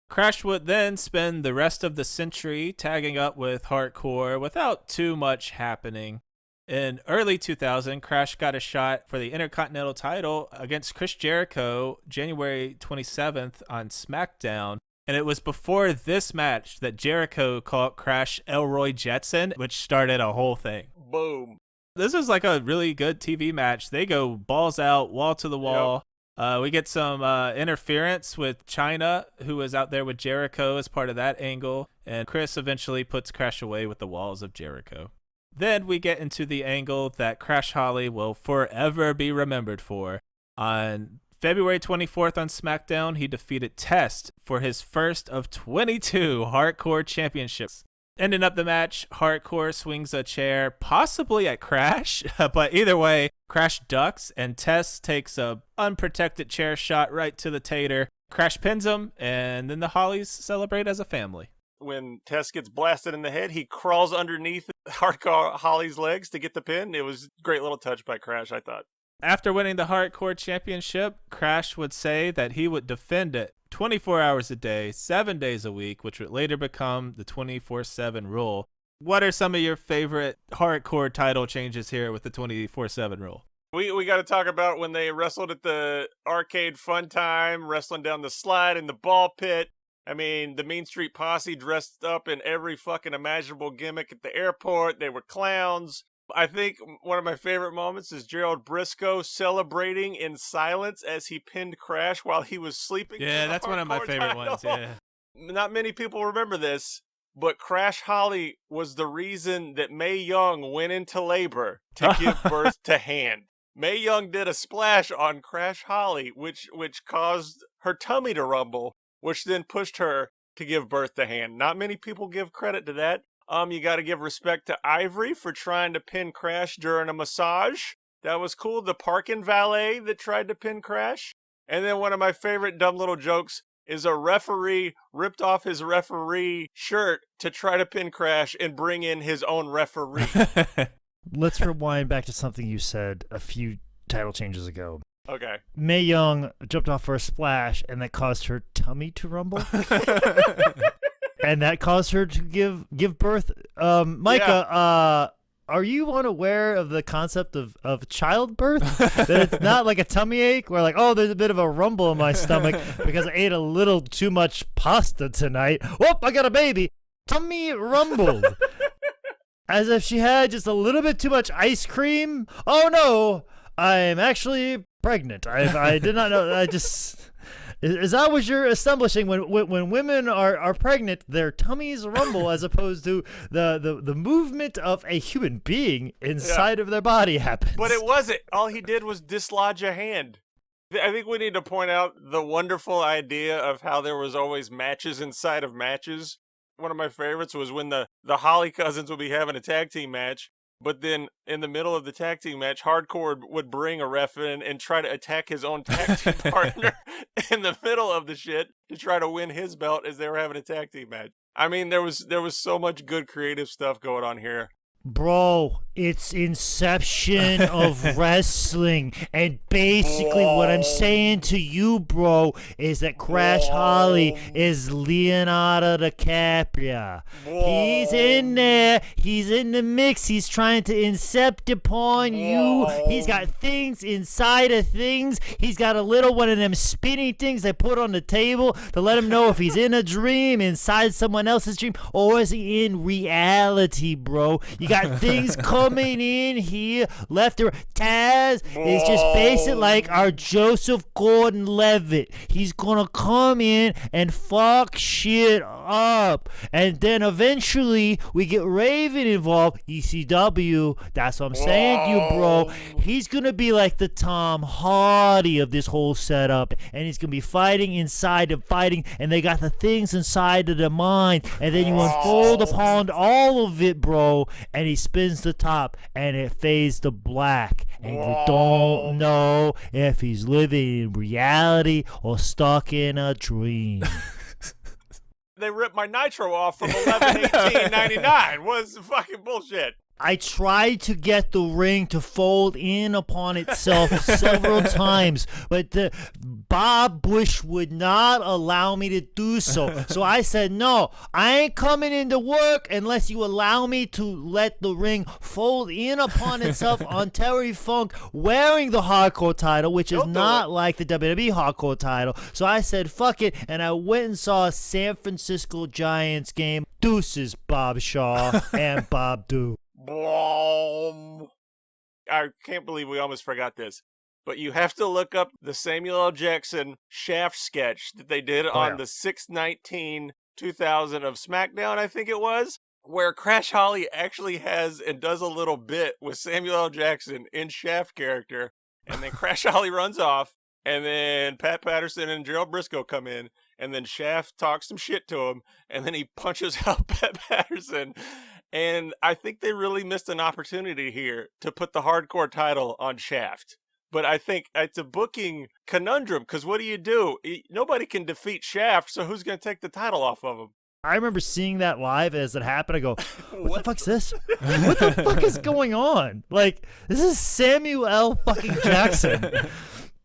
Crash would then spend the rest of the century tagging up with Hardcore without too much happening. In early 2000, Crash got a shot for the Intercontinental title against Chris Jericho January 27th on SmackDown. And it was before this match that Jericho called Crash Elroy Jetson, which started a whole thing. Boom. This is like a really good TV match. They go balls out, wall to the wall. Yep. We get some interference with Chyna, who was out there with Jericho as part of that angle. And Chris eventually puts Crash away with the walls of Jericho. Then we get into the angle that Crash Holly will forever be remembered for. On February 24th on SmackDown, he defeated Test for his first of 22 Hardcore Championships. Ending up the match, Hardcore swings a chair, possibly at Crash, but either way, Crash ducks and Test takes a unprotected chair shot right to the tater. Crash pins him, and then the Hollies celebrate as a family. When Test gets blasted in the head, he crawls underneath Hardcore Holly's legs to get the pin. It was a great little touch by Crash, I thought. After winning the Hardcore Championship, Crash would say that he would defend it 24 hours a day, 7 days a week, which would later become the 24/7 rule. What are some of your favorite Hardcore title changes here with the 24/7 rule? We got to talk about when they wrestled at the Arcade Fun Time, wrestling down the slide in the ball pit. I mean, the Mean Street Posse dressed up in every fucking imaginable gimmick at the airport. They were clowns. I think one of my favorite moments is Gerald Briscoe celebrating in silence as he pinned Crash while he was sleeping. Yeah, that's one of my favorite ones, yeah. Not many people remember this, but Crash Holly was the reason that Mae Young went into labor to give birth to Hand. Mae Young did a splash on Crash Holly, which caused her tummy to rumble, which then pushed her to give birth to Hand. Not many people give credit to that. You got to give respect to Ivory for trying to pin Crash during a massage. That was cool. The parking valet that tried to pin Crash. And then one of my favorite dumb little jokes is a referee ripped off his referee shirt to try to pin Crash and bring in his own referee. Let's rewind back to something you said a few title changes ago. Okay. Mae Young jumped off for a splash, and that caused her tummy to rumble. And that caused her to give birth. Micah, are you unaware of the concept of childbirth? That it's not like a tummy ache where like, oh, there's a bit of a rumble in my stomach because I ate a little too much pasta tonight. Whoop, I got a baby. Tummy rumbled. As if she had just a little bit too much ice cream. Oh, no, I'm actually pregnant. I did not know. Is that what you're establishing? When women are pregnant, their tummies rumble as opposed to the movement of a human being inside of their body happens. But it wasn't. All he did was dislodge a hand. I think we need to point out the wonderful idea of how there was always matches inside of matches. One of my favorites was when the Holly cousins would be having a tag team match. But then in the middle of the tag team match, Hardcore would bring a ref in and try to attack his own tag team partner in the middle of the shit to try to win his belt as they were having a tag team match. I mean, there was so much good creative stuff going on here. Bro, it's inception of wrestling. And basically what I'm saying to you, bro, is that Crash Holly is Leonardo DiCaprio. He's in there. He's in the mix. He's trying to incept upon you. He's got things inside of things. He's got a little one of them spinning things they put on the table to let him know if he's in a dream, inside someone else's dream, or is he in reality, bro. You got things coming in here left or Taz is just basically like our Joseph Gordon-Levitt. He's gonna come in and fuck shit up, and then eventually we get Raven involved. ECW, that's what I'm saying to you, bro. He's gonna be like the Tom Hardy of this whole setup, and he's gonna be fighting inside of fighting, and they got the things inside of their mind, and then you unfold upon all of it, bro, and he spins the top and it fades to black, and you don't know if he's living in reality or stuck in a dream. They ripped my Nitro off from 11/18/99. Was fucking bullshit. I tried to get the ring to fold in upon itself several times, but Bob Bush would not allow me to do so. So I said, no, I ain't coming into work unless you allow me to let the ring fold in upon itself on Terry Funk wearing the hardcore title, which is not like the WWE hardcore title. So I said, fuck it, and I went and saw a San Francisco Giants game. Deuces, Bob Shaw and Bob Doo. I can't believe we almost forgot this, but you have to look up the Samuel L. Jackson Shaft sketch that they did on the 6/19/2000 of SmackDown, I think it was, where Crash Holly actually has and does a little bit with Samuel L. Jackson in Shaft character, and then Crash Holly runs off, and then Pat Patterson and Gerald Briscoe come in, and then Shaft talks some shit to him, and then he punches out Pat Patterson. And I think they really missed an opportunity here to put the hardcore title on Shaft. But I think it's a booking conundrum, because what do? Nobody can defeat Shaft, so who's going to take the title off of him? I remember seeing that live as it happened. I go, what the fuck's this? What the fuck is going on? Like, this is Samuel L. fucking Jackson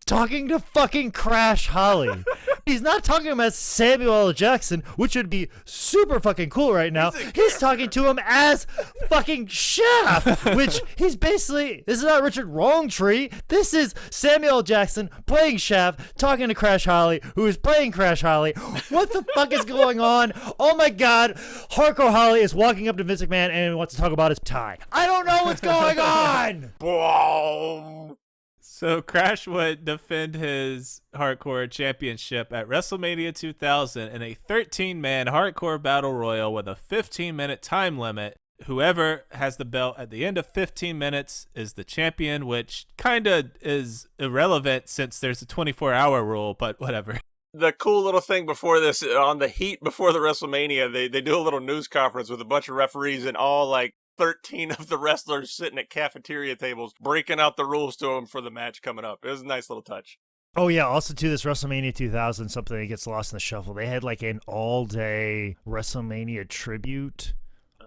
talking to fucking Crash Holly. He's not talking about Samuel L. Jackson, which would be super fucking cool right now. He's talking to him as fucking Shaft, which he's basically, this is not Richard Wrongtree. This is Samuel L. Jackson playing Shaft, talking to Crash Holly, who is playing Crash Holly. What the fuck is going on? Oh my God. Hardcore Holly is walking up to Vince McMahon and wants to talk about his tie. I don't know what's going on. Boom. So Crash would defend his hardcore championship at WrestleMania 2000 in a 13-man hardcore battle royal with a 15-minute time limit. Whoever has the belt at the end of 15 minutes is the champion, which kind of is irrelevant since there's a 24-hour rule, but whatever. The cool little thing before this, on the heat before the WrestleMania, they do a little news conference with a bunch of referees and all, like, 13 of the wrestlers sitting at cafeteria tables, breaking out the rules to them for the match coming up. It was a nice little touch. Oh, yeah. Also, to this WrestleMania 2000, something that gets lost in the shuffle. They had like an all-day WrestleMania tribute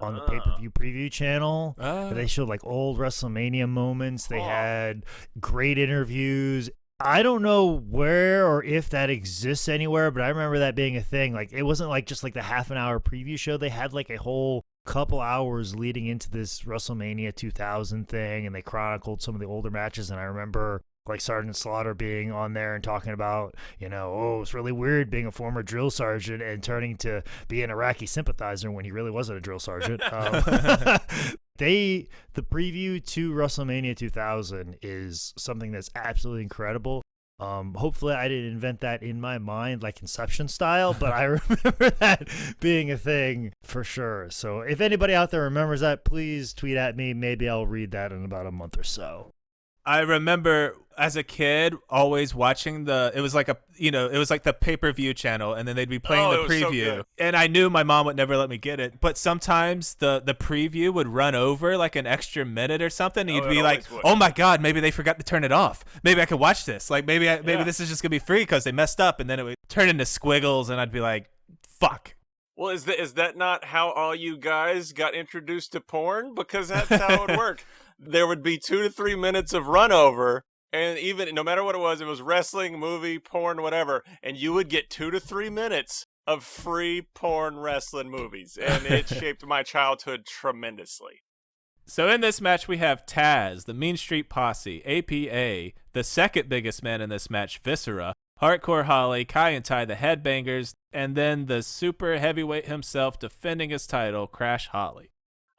on the pay-per-view preview channel. They showed like old WrestleMania moments. They had great interviews. I don't know where or if that exists anywhere, but I remember that being a thing. Like, it wasn't like just like the half an hour preview show. They had like a whole couple hours leading into this WrestleMania 2000 thing, and they chronicled some of the older matches. And I remember like Sergeant Slaughter being on there and talking about, you know, oh, it's really weird being a former drill sergeant and turning to be an Iraqi sympathizer when he really wasn't a drill sergeant. The preview to WrestleMania 2000 is something that's absolutely incredible. Hopefully I didn't invent that in my mind like Inception style, but I remember that being a thing for sure. So if anybody out there remembers that, please tweet at me. Maybe I'll read that in about a month or so. I remember as a kid always watching it was like the pay-per-view channel, and then they'd be playing the preview. So and I knew my mom would never let me get it, but sometimes the preview would run over like an extra minute or something, and you'd be like, oh my God, maybe they forgot to turn it off. Maybe I could watch this. Like maybe this is just going to be free because they messed up, and then it would turn into squiggles, and I'd be like, fuck. Well, is that not how all you guys got introduced to porn? Because that's how it would work. There would be 2 to 3 minutes of run over, and even no matter what it was wrestling, movie, porn, whatever, and you would get 2 to 3 minutes of free porn wrestling movies, and it shaped my childhood tremendously. So in this match, we have Taz, the Mean Street Posse, APA, the second biggest man in this match, Viscera, Hardcore Holly, Kai and Tai, the Headbangers, and then the super heavyweight himself defending his title, Crash Holly.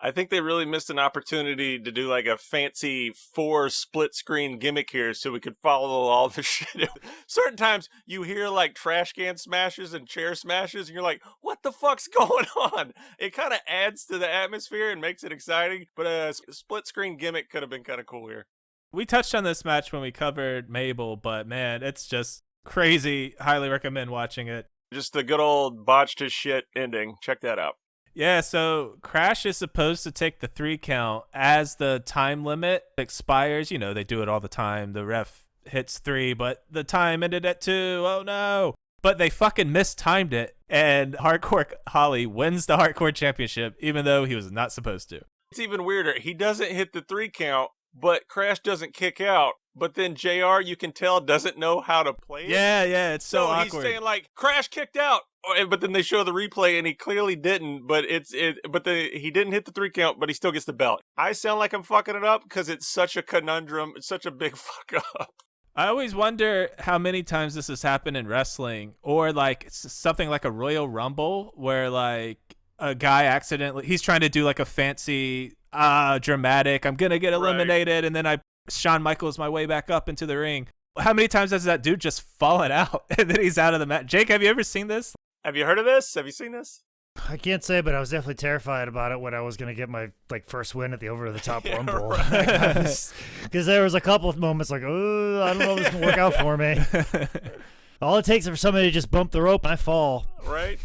I think they really missed an opportunity to do like a fancy 4 split screen gimmick here so we could follow all the shit. Certain times you hear like trash can smashes and chair smashes and you're like, what the fuck's going on? It kind of adds to the atmosphere and makes it exciting, but a split screen gimmick could have been kind of cool here. We touched on this match when we covered Mabel, but man, it's just crazy. Highly recommend watching it. Just the good old botched his shit ending. Check that out. Yeah, so Crash is supposed to take the 3 count as the time limit expires. You know, they do it all the time. The ref hits 3, but the time ended at 2. Oh, no. But they fucking mistimed it, and Hardcore Holly wins the Hardcore Championship, even though he was not supposed to. It's even weirder. He doesn't hit the 3 count, but Crash doesn't kick out. But then JR, you can tell, doesn't know how to play it. Yeah, it's so awkward. He's saying like, Crash kicked out. But then they show the replay and he clearly didn't, but he didn't hit the 3 count, but he still gets the belt. I sound like I'm fucking it up because it's such a conundrum. It's such a big fuck up. I always wonder how many times this has happened in wrestling, or like something like a Royal Rumble where like a guy accidentally, he's trying to do like a fancy, dramatic, I'm going to get eliminated. Right. And then Shawn Michaels my way back up into the ring. How many times has that dude just fallen out and then he's out of the match? Jake, have you ever seen this? Have you heard of this? Have you seen this? I can't say, but I was definitely terrified about it when I was going to get my first win at the over-the-top Rumble. Because there was a couple of moments like, oh, I don't know if this can work out for me. All it takes is for somebody to just bump the rope and I fall. Right.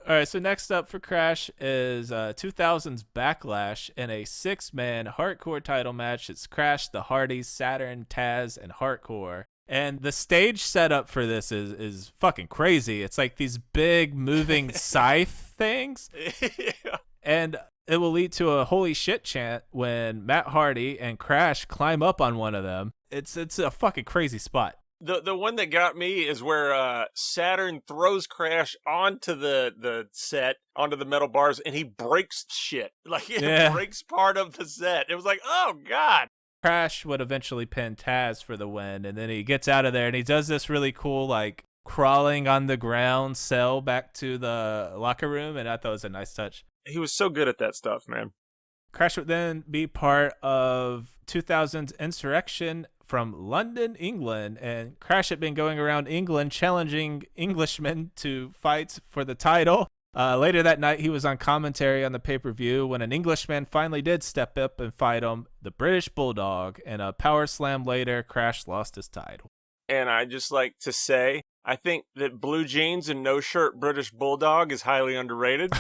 All right, so next up for Crash is 2000's Backlash in a 6-man hardcore title match. It's Crash, the Hardys, Saturn, Taz, and Hardcore. And the stage setup for this is fucking crazy. It's like these big moving scythe things. Yeah. And it will lead to a holy shit chant when Matt Hardy and Crash climb up on one of them. It's a fucking crazy spot. The one that got me is where Saturn throws Crash onto the set, onto the metal bars, and he breaks shit. Like, it breaks part of the set. It was like, oh, God. Crash would eventually pin Taz for the win, and then he gets out of there, and he does this really cool, like, crawling on the ground cell back to the locker room, and I thought it was a nice touch. He was so good at that stuff, man. Crash would then be part of 2000's Insurrection from London, England, and Crash had been going around England challenging Englishmen to fights for the title. Later that night, he was on commentary on the pay-per-view when an Englishman finally did step up and fight him, the British Bulldog, and a power slam later, Crash lost his title. And I just like to say, I think that blue jeans and no-shirt British Bulldog is highly underrated.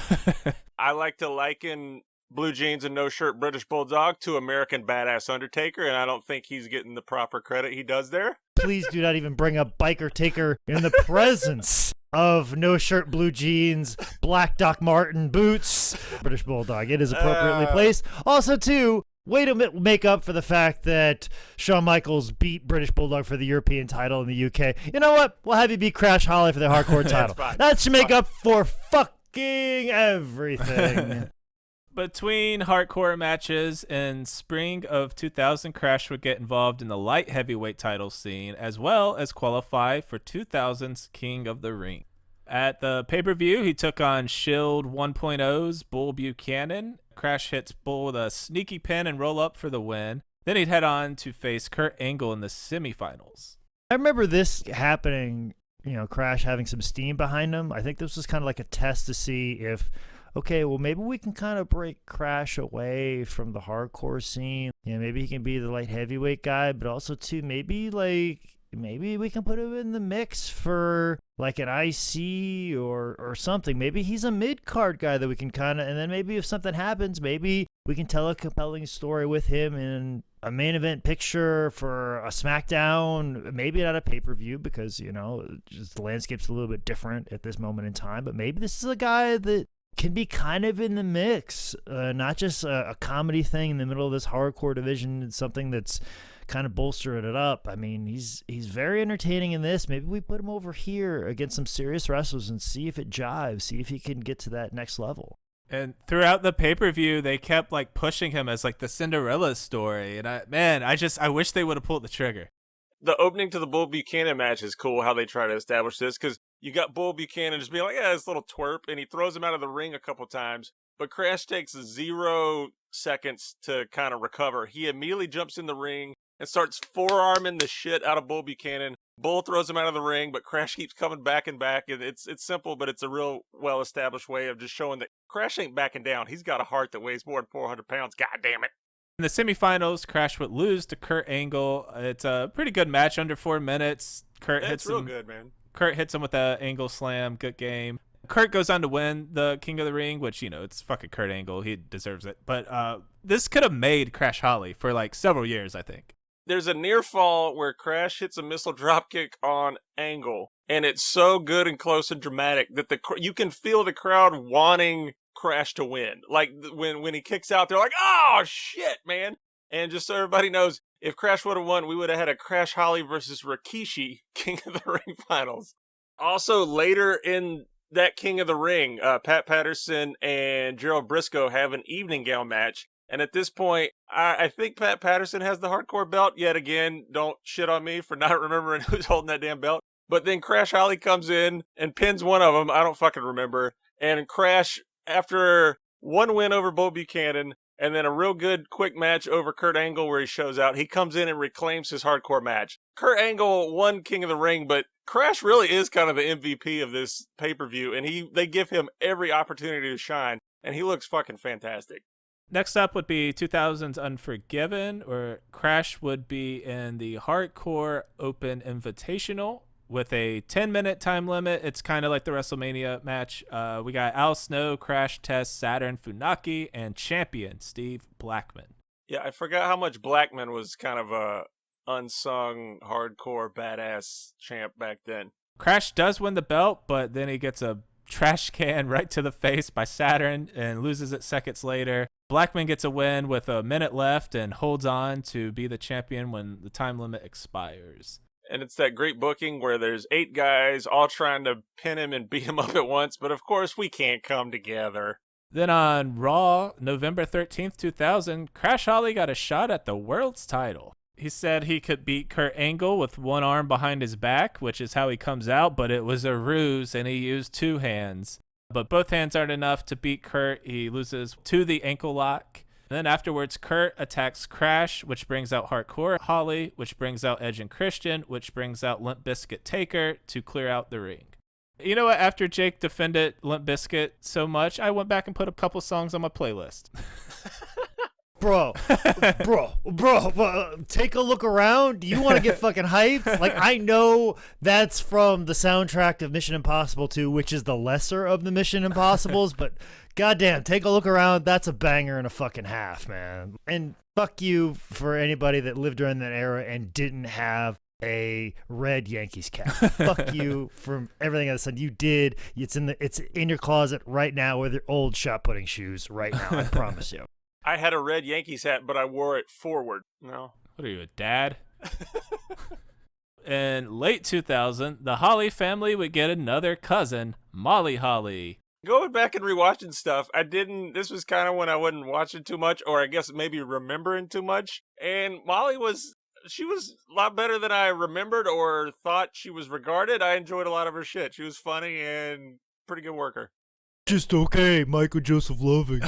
I like to liken blue jeans and no-shirt British Bulldog to American Badass Undertaker, and I don't think he's getting the proper credit he does there. Please do not even bring up Biker Taker in the presence of no-shirt blue jeans, black Doc Martin boots, British Bulldog. It is appropriately placed. Also, too, way to make up for the fact that Shawn Michaels beat British Bulldog for the European title in the UK. You know what? We'll have you beat Crash Holly for the hardcore title. That should make up for fucking everything. Between hardcore matches in spring of 2000, Crash would get involved in the light heavyweight title scene, as well as qualify for 2000's King of the Ring. At the pay-per-view, he took on Shield 1.0's Bull Buchanan. Crash hits Bull with a sneaky pin and roll-up for the win. Then he'd head on to face Kurt Angle in the semifinals. I remember this happening, Crash having some steam behind him. I think this was kind of like a test to see if, okay, well, maybe we can kind of break Crash away from the hardcore scene. Maybe he can be the light heavyweight guy, but also, too, maybe we can put him in the mix for, like, an IC or something. Maybe he's a mid-card guy that we can kind of, and then maybe if something happens, maybe we can tell a compelling story with him in a main event picture for a SmackDown, maybe not a pay-per-view because, just the landscape's a little bit different at this moment in time, but maybe this is a guy that can be kind of in the mix, not just a comedy thing in the middle of this hardcore division. It's something that's kind of bolstering it up. I mean, he's very entertaining in this. Maybe we put him over here against some serious wrestlers and see if it jives, see if he can get to that next level. And throughout the pay-per-view, they kept like pushing him as like the Cinderella story. And I wish they would have pulled the trigger. The opening to the Bull Buchanan match is cool, how they try to establish this, because you got Bull Buchanan just being like, yeah, this little twerp, and he throws him out of the ring a couple times, but Crash takes 0 seconds to kind of recover. He immediately jumps in the ring and starts forearming the shit out of Bull Buchanan. Bull throws him out of the ring, but Crash keeps coming back and back. It's simple, but it's a real well-established way of just showing that Crash ain't backing down. He's got a heart that weighs more than 400 pounds. God damn it. In the semifinals, Crash would lose to Kurt Angle. It's a pretty good match, under 4 minutes. It's real good, man. Kurt hits him with an Angle slam. Good game. Kurt goes on to win the King of the Ring, which, it's fucking Kurt Angle. He deserves it. But this could have made Crash Holly for like several years, I think. There's a near fall where Crash hits a missile dropkick on Angle, and it's so good and close and dramatic that you can feel the crowd wanting Crash to win. Like when he kicks out, they're like, "Oh shit, man!" And just so everybody knows, if Crash would have won, we would have had a Crash Holly versus Rikishi King of the Ring finals. Also, later in that King of the Ring, Pat Patterson and Gerald Briscoe have an evening gown match. And at this point, I think Pat Patterson has the hardcore belt. Yet again, don't shit on me for not remembering who's holding that damn belt. But then Crash Holly comes in and pins one of them. I don't fucking remember. And Crash, after one win over Bo Buchanan, and then a real good quick match over Kurt Angle where he shows out, he comes in and reclaims his hardcore match. Kurt Angle won King of the Ring, but Crash really is kind of the MVP of this pay-per-view, and they give him every opportunity to shine, and he looks fucking fantastic. Next up would be 2000's Unforgiven, where Crash would be in the Hardcore Open Invitational with a 10-minute time limit. It's kind of like the WrestleMania match. We got Al Snow, Crash Test, Saturn Funaki, and champion Steve Blackman. Yeah, I forgot how much Blackman was kind of a unsung hardcore badass champ back then. Crash does win the belt, but then he gets a trash can right to the face by Saturn and loses it seconds later. Blackman gets a win with a minute left and holds on to be the champion when the time limit expires. And it's that great booking where there's 8 guys all trying to pin him and beat him up at once, but of course we can't come together. Then on Raw, November 13th, 2000, Crash Holly got a shot at the world's title. He said he could beat Kurt Angle with one arm behind his back, which is how he comes out, but it was a ruse and he used 2 hands. But both hands aren't enough to beat Kurt. He loses to the ankle lock. And then afterwards, Kurt attacks Crash, which brings out Hardcore Holly, which brings out Edge and Christian, which brings out Limp Bizkit Taker to clear out the ring. You know what? After Jake defended Limp Bizkit so much, I went back and put a couple songs on my playlist. Bro, take a look around. You want to get fucking hyped? Like, I know that's from the soundtrack of Mission Impossible 2, which is the lesser of the Mission Impossibles, but goddamn, take a look around. That's a banger and a fucking half, man. And fuck you for anybody that lived during that era and didn't have a red Yankees cap. Fuck you for everything I said. You did. It's in your closet right now with your old shot putting shoes right now. I promise you. I had a red Yankees hat, but I wore it forward. No. What are you, a dad? In late 2000, the Holly family would get another cousin, Molly Holly. Going back and rewatching stuff, this was kind of when I wasn't watching too much, or I guess maybe remembering too much. And Molly she was a lot better than I remembered or thought she was regarded. I enjoyed a lot of her shit. She was funny and pretty good worker. Just okay, Michael Joseph Loving.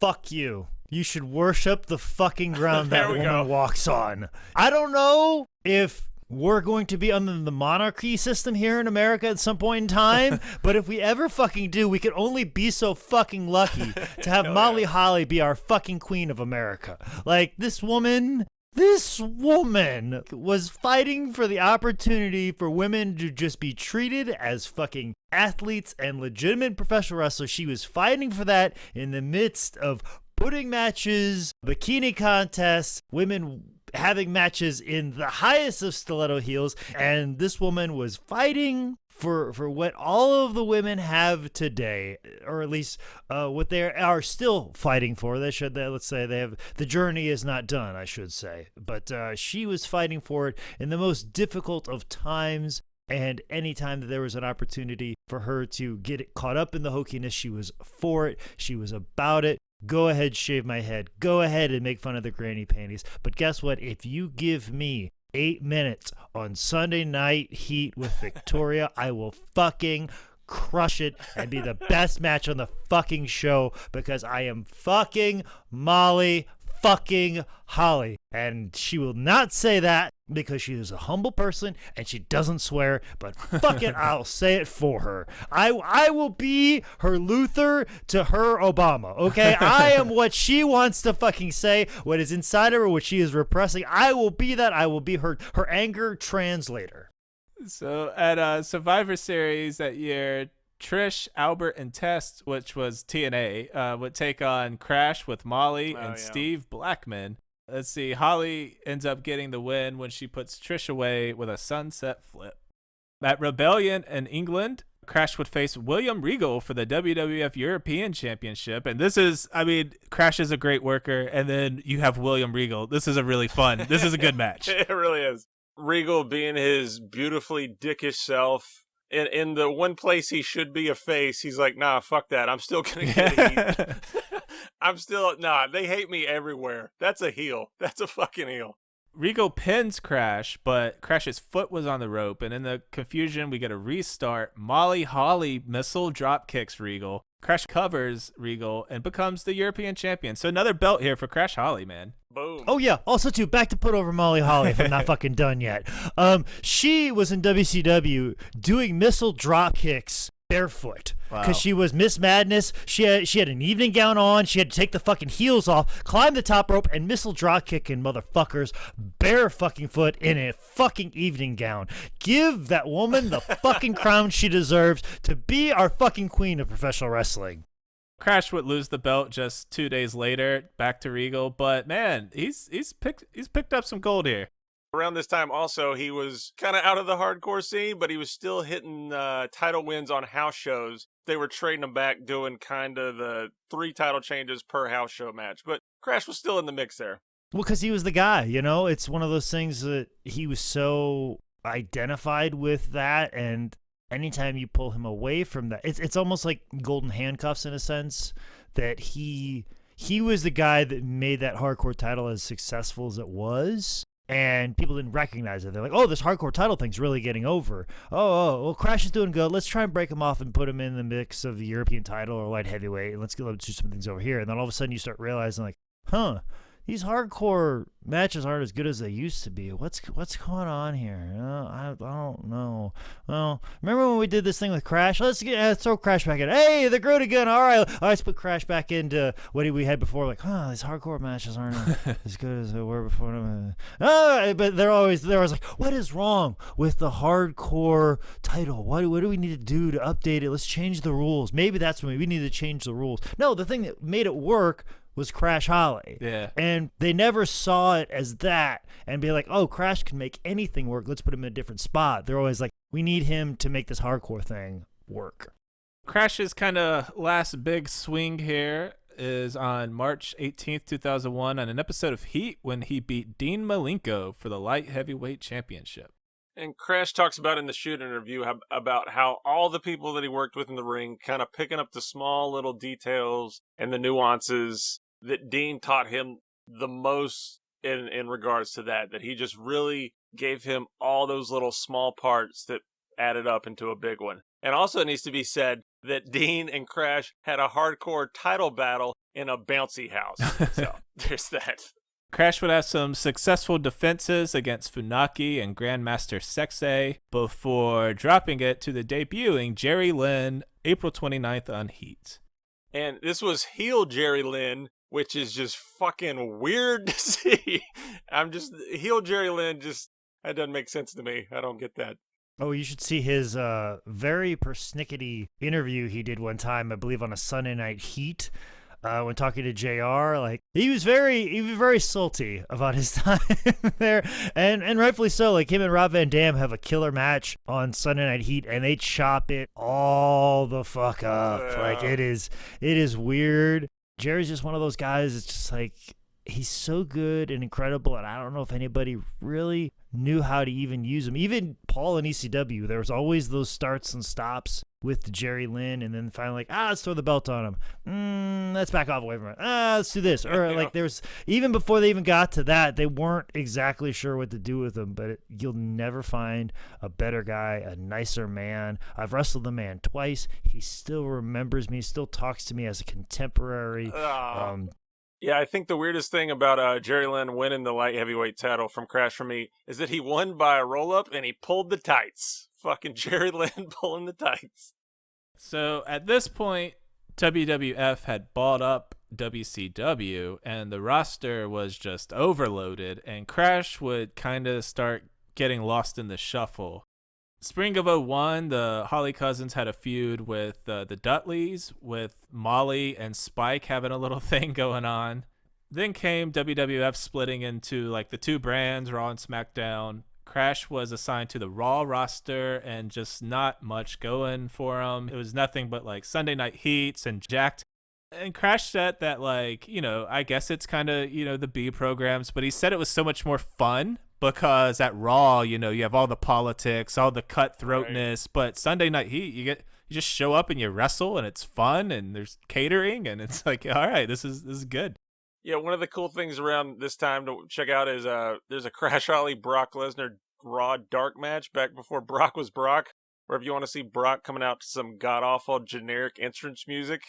Fuck you. You should worship the fucking ground that woman walks on. I don't know if we're going to be under the monarchy system here in America at some point in time, but if we ever fucking do, we could only be so fucking lucky to have Molly Holly be our fucking queen of America. Like, this woman was fighting for the opportunity for women to just be treated as fucking athletes and legitimate professional wrestlers. She was fighting for that in the midst of pudding matches, bikini contests, women having matches in the highest of stiletto heels, and this woman was fighting for what all of the women have today, or at least what they are still fighting for. Let's say they have, the journey is not done, I should say. But she was fighting for it in the most difficult of times, and anytime that there was an opportunity for her to get it caught up in the hokiness, she was for it. She was about it. Go ahead, shave my head. Go ahead and make fun of the granny panties. But guess what? If you give me 8 minutes on Sunday Night Heat with Victoria, I will fucking crush it and be the best match on the fucking show, because I am fucking Molly fucking Holly. And she will not say that because she is a humble person and she doesn't swear, but fuck it, I'll say it for her. I will be her Luther to her Obama, okay? I am what she wants to fucking say, what is inside of her, what she is repressing. I will be that. I will be her anger translator. So at Survivor Series that year, Trish, Albert, and Test, which was TNA, would take on Crash with Molly and Steve Blackman. Let's see, Holly ends up getting the win when she puts Trish away with a sunset flip. At Rebellion in England, Crash would face William Regal for the WWF European Championship. And this is, I mean, Crash is a great worker. And then you have William Regal. This is a really fun, this is a good match. It really is. Regal being his beautifully dickish self. In the one place he should be a face, he's like, nah, fuck that. I'm still going to get heat. They hate me everywhere. That's a heel. That's a fucking heel. Regal pins Crash, but Crash's foot was on the rope, and in the confusion, we get a restart. Molly Holly missile drop kicks Regal. Crash covers Regal and becomes the European champion. So another belt here for Crash Holly, man. Boom. Oh yeah, also too, back to put over Molly Holly if I'm not fucking done yet. She was in WCW doing missile drop kicks barefoot because she was Miss Madness. She had an evening gown on. She had to take the fucking heels off, climb the top rope, and missile drop kicking motherfuckers bare fucking foot in a fucking evening gown. Give that woman the fucking crown she deserves to be our fucking queen of professional wrestling. Crash would lose the belt just 2 days later, back to Regal. But man, he's picked up some gold here. Around this time, also, he was kind of out of the hardcore scene, but he was still hitting title wins on house shows. They were trading him back, doing kind of the 3 title changes per house show match. But Crash was still in the mix there. Well, because he was the guy, you know? It's one of those things that he was so identified with that, and anytime you pull him away from that, it's almost like golden handcuffs in a sense, that he was the guy that made that hardcore title as successful as it was. And people didn't recognize it. They're like, oh, this hardcore title thing's really getting over. Well, Crash is doing good. Let's try and break him off and put him in the mix of the European title or light heavyweight. And let's do some things over here. And then all of a sudden you start realizing, like, these hardcore matches aren't as good as they used to be. What's going on here? I don't know. Well, remember when we did this thing with Crash? Let's throw Crash back in. Hey, the Groot again. All right, let's put Crash back into what we had before. Like, these hardcore matches aren't as good as they were before. But they're always like, what is wrong with the hardcore title? What do we need to do to update it? Let's change the rules. Maybe that's when we need to change the rules. No, the thing that made it work was Crash Holly. Yeah. And they never saw it as that and be like, oh, Crash can make anything work. Let's put him in a different spot. They're always like, we need him to make this hardcore thing work. Crash's kind of last big swing here is on March 18th, 2001 on an episode of Heat when he beat Dean Malenko for the light heavyweight championship. And Crash talks about in the shoot interview about how all the people that he worked with in the ring kind of picking up the small little details and the nuances that Dean taught him the most in regards to that he just really gave him all those little small parts that added up into a big one. And also it needs to be said that Dean and Crash had a hardcore title battle in a bouncy house. So there's that. Crash would have some successful defenses against Funaki and Grandmaster Sexay before dropping it to the debuting Jerry Lynn April 29th on Heat. And this was heel Jerry Lynn, which is just fucking weird to see. Heel Jerry Lynn, that doesn't make sense to me. I don't get that. Oh, you should see his very persnickety interview he did one time, I believe on a Sunday Night Heat. When talking to JR, like he was very salty about his time there, and rightfully so. Like him and Rob Van Dam have a killer match on Sunday Night Heat, and they chop it all the fuck up. Like it is weird. Jerry's just one of those guys. It's just like he's so good and incredible, and I don't know if anybody really knew how to even use him. Even Paul in ECW, there was always those starts and stops with Jerry Lynn, and then finally like, let's throw the belt on him. Let's back off away from it. Let's do this. Or like there's, even before they even got to that, they weren't exactly sure what to do with him, but you'll never find a better guy, a nicer man. I've wrestled the man twice. He still remembers me, still talks to me as a contemporary. Yeah, I think the weirdest thing about Jerry Lynn winning the light heavyweight title from Crash for me is that he won by a roll-up and he pulled the tights. Fucking Jerry Lynn pulling the tights. So at this point, WWF had bought up WCW and the roster was just overloaded, and Crash would kind of start getting lost in the shuffle. Spring of 01, the Holly Cousins had a feud with the Dudleys, with Molly and Spike having a little thing going on. Then came WWF splitting into like the two brands, Raw and SmackDown. Crash was assigned to the Raw roster and just not much going for him. It was nothing but like Sunday Night Heats and Jacked. And Crash said that, like, I guess it's kind of, the B programs, but he said it was so much more fun because at Raw, you have all the politics, all the cutthroatness, but Sunday Night Heat, you just show up and you wrestle and it's fun and there's catering and it's like, all right, this is good. Yeah, one of the cool things around this time to check out is there's a Crash Holly Brock Lesnar Raw dark match back before Brock was Brock, where if you want to see Brock coming out to some god-awful generic entrance music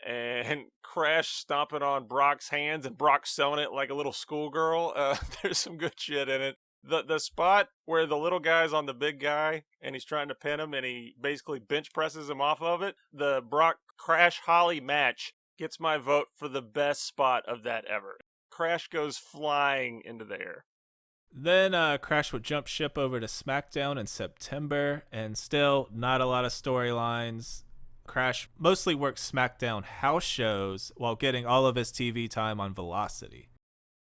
and Crash stomping on Brock's hands and Brock selling it like a little schoolgirl, there's some good shit in it. The spot where the little guy's on the big guy and he's trying to pin him and he basically bench presses him off of it, the Brock Crash Holly match gets my vote for the best spot of that ever. Crash goes flying into the air. Then Crash would jump ship over to SmackDown in September, and still not a lot of storylines. Crash mostly worked SmackDown house shows while getting all of his TV time on Velocity.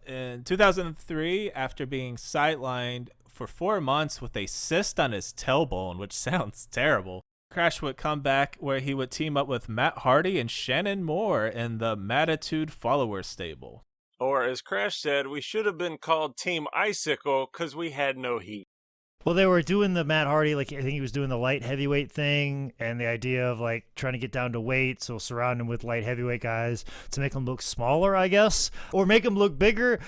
In 2003, after being sidelined for 4 months with a cyst on his tailbone, which sounds terrible, Crash would come back where he would team up with Matt Hardy and Shannon Moore in the Mattitude Follower stable. Or as Crash said, we should have been called Team Icicle because we had no heat. Well, they were doing the Matt Hardy, like I think he was doing the light heavyweight thing, and the idea of like trying to get down to weight, so surround him with light heavyweight guys to make him look smaller, I guess, or make him look bigger.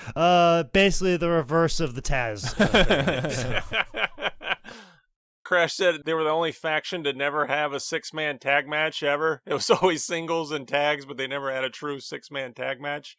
Basically, the reverse of the Taz. Crash said they were the only faction to never have a 6-man tag match ever. It was always singles and tags, but they never had a true 6-man tag match.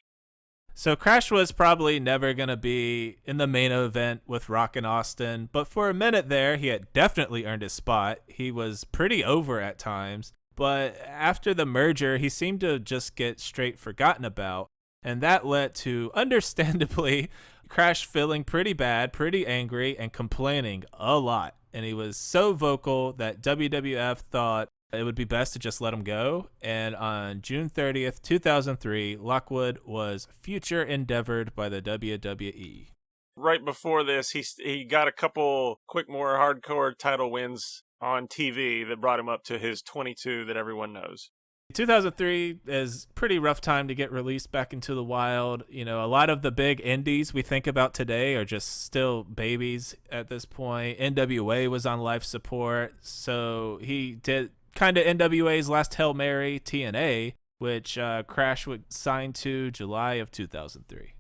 So Crash was probably never going to be in the main event with Rock and Austin, but for a minute there, he had definitely earned his spot. He was pretty over at times, but after the merger, he seemed to just get straight forgotten about, and that led to, understandably, Crash feeling pretty bad, pretty angry, and complaining a lot. And he was so vocal that WWF thought it would be best to just let him go. And on June 30th, 2003, Lockwood was future endeavored by the WWE. Right before this, he got a couple quick, more hardcore title wins on TV that brought him up to his 22 that everyone knows. 2003 is pretty rough time to get released back into the wild. A lot of the big indies we think about today are just still babies at this point. NWA was on life support, so he did kind of NWA's last Hail Mary, TNA, which Crash would sign to July of 2003.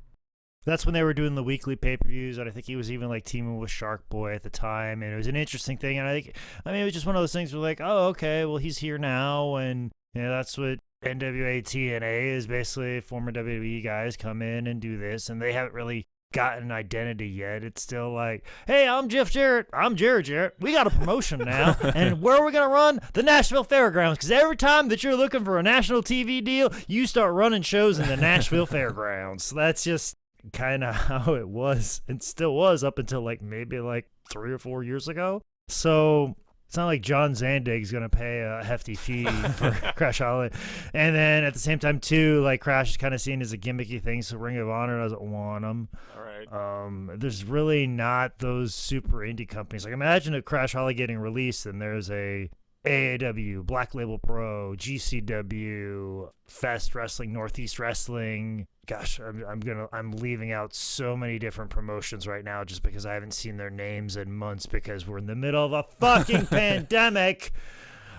That's when they were doing the weekly pay-per-views, and I think he was even like teaming with Shark Boy at the time, and it was an interesting thing. And it was just one of those things where like, oh, okay, well he's here now, and that's what NWA TNA is basically. Former WWE guys come in and do this, and they haven't really gotten an identity yet. It's still like, hey, I'm Jeff Jarrett. I'm Jared Jarrett. We got a promotion now. And where are we going to run? The Nashville Fairgrounds. Because every time that you're looking for a national TV deal, you start running shows in the Nashville Fairgrounds. So that's just kind of how it was and still was up until maybe 3 or 4 years ago. So it's not like John Zandig's going to pay a hefty fee for Crash Holly. And then at the same time, too, Crash is kind of seen as a gimmicky thing, so Ring of Honor doesn't want him. All right. There's really not those super indie companies. Imagine a Crash Holly getting released and there's a AAW, Black Label Pro, GCW, Fest Wrestling, Northeast Wrestling. Gosh, I'm leaving out so many different promotions right now just because I haven't seen their names in months because we're in the middle of a fucking pandemic.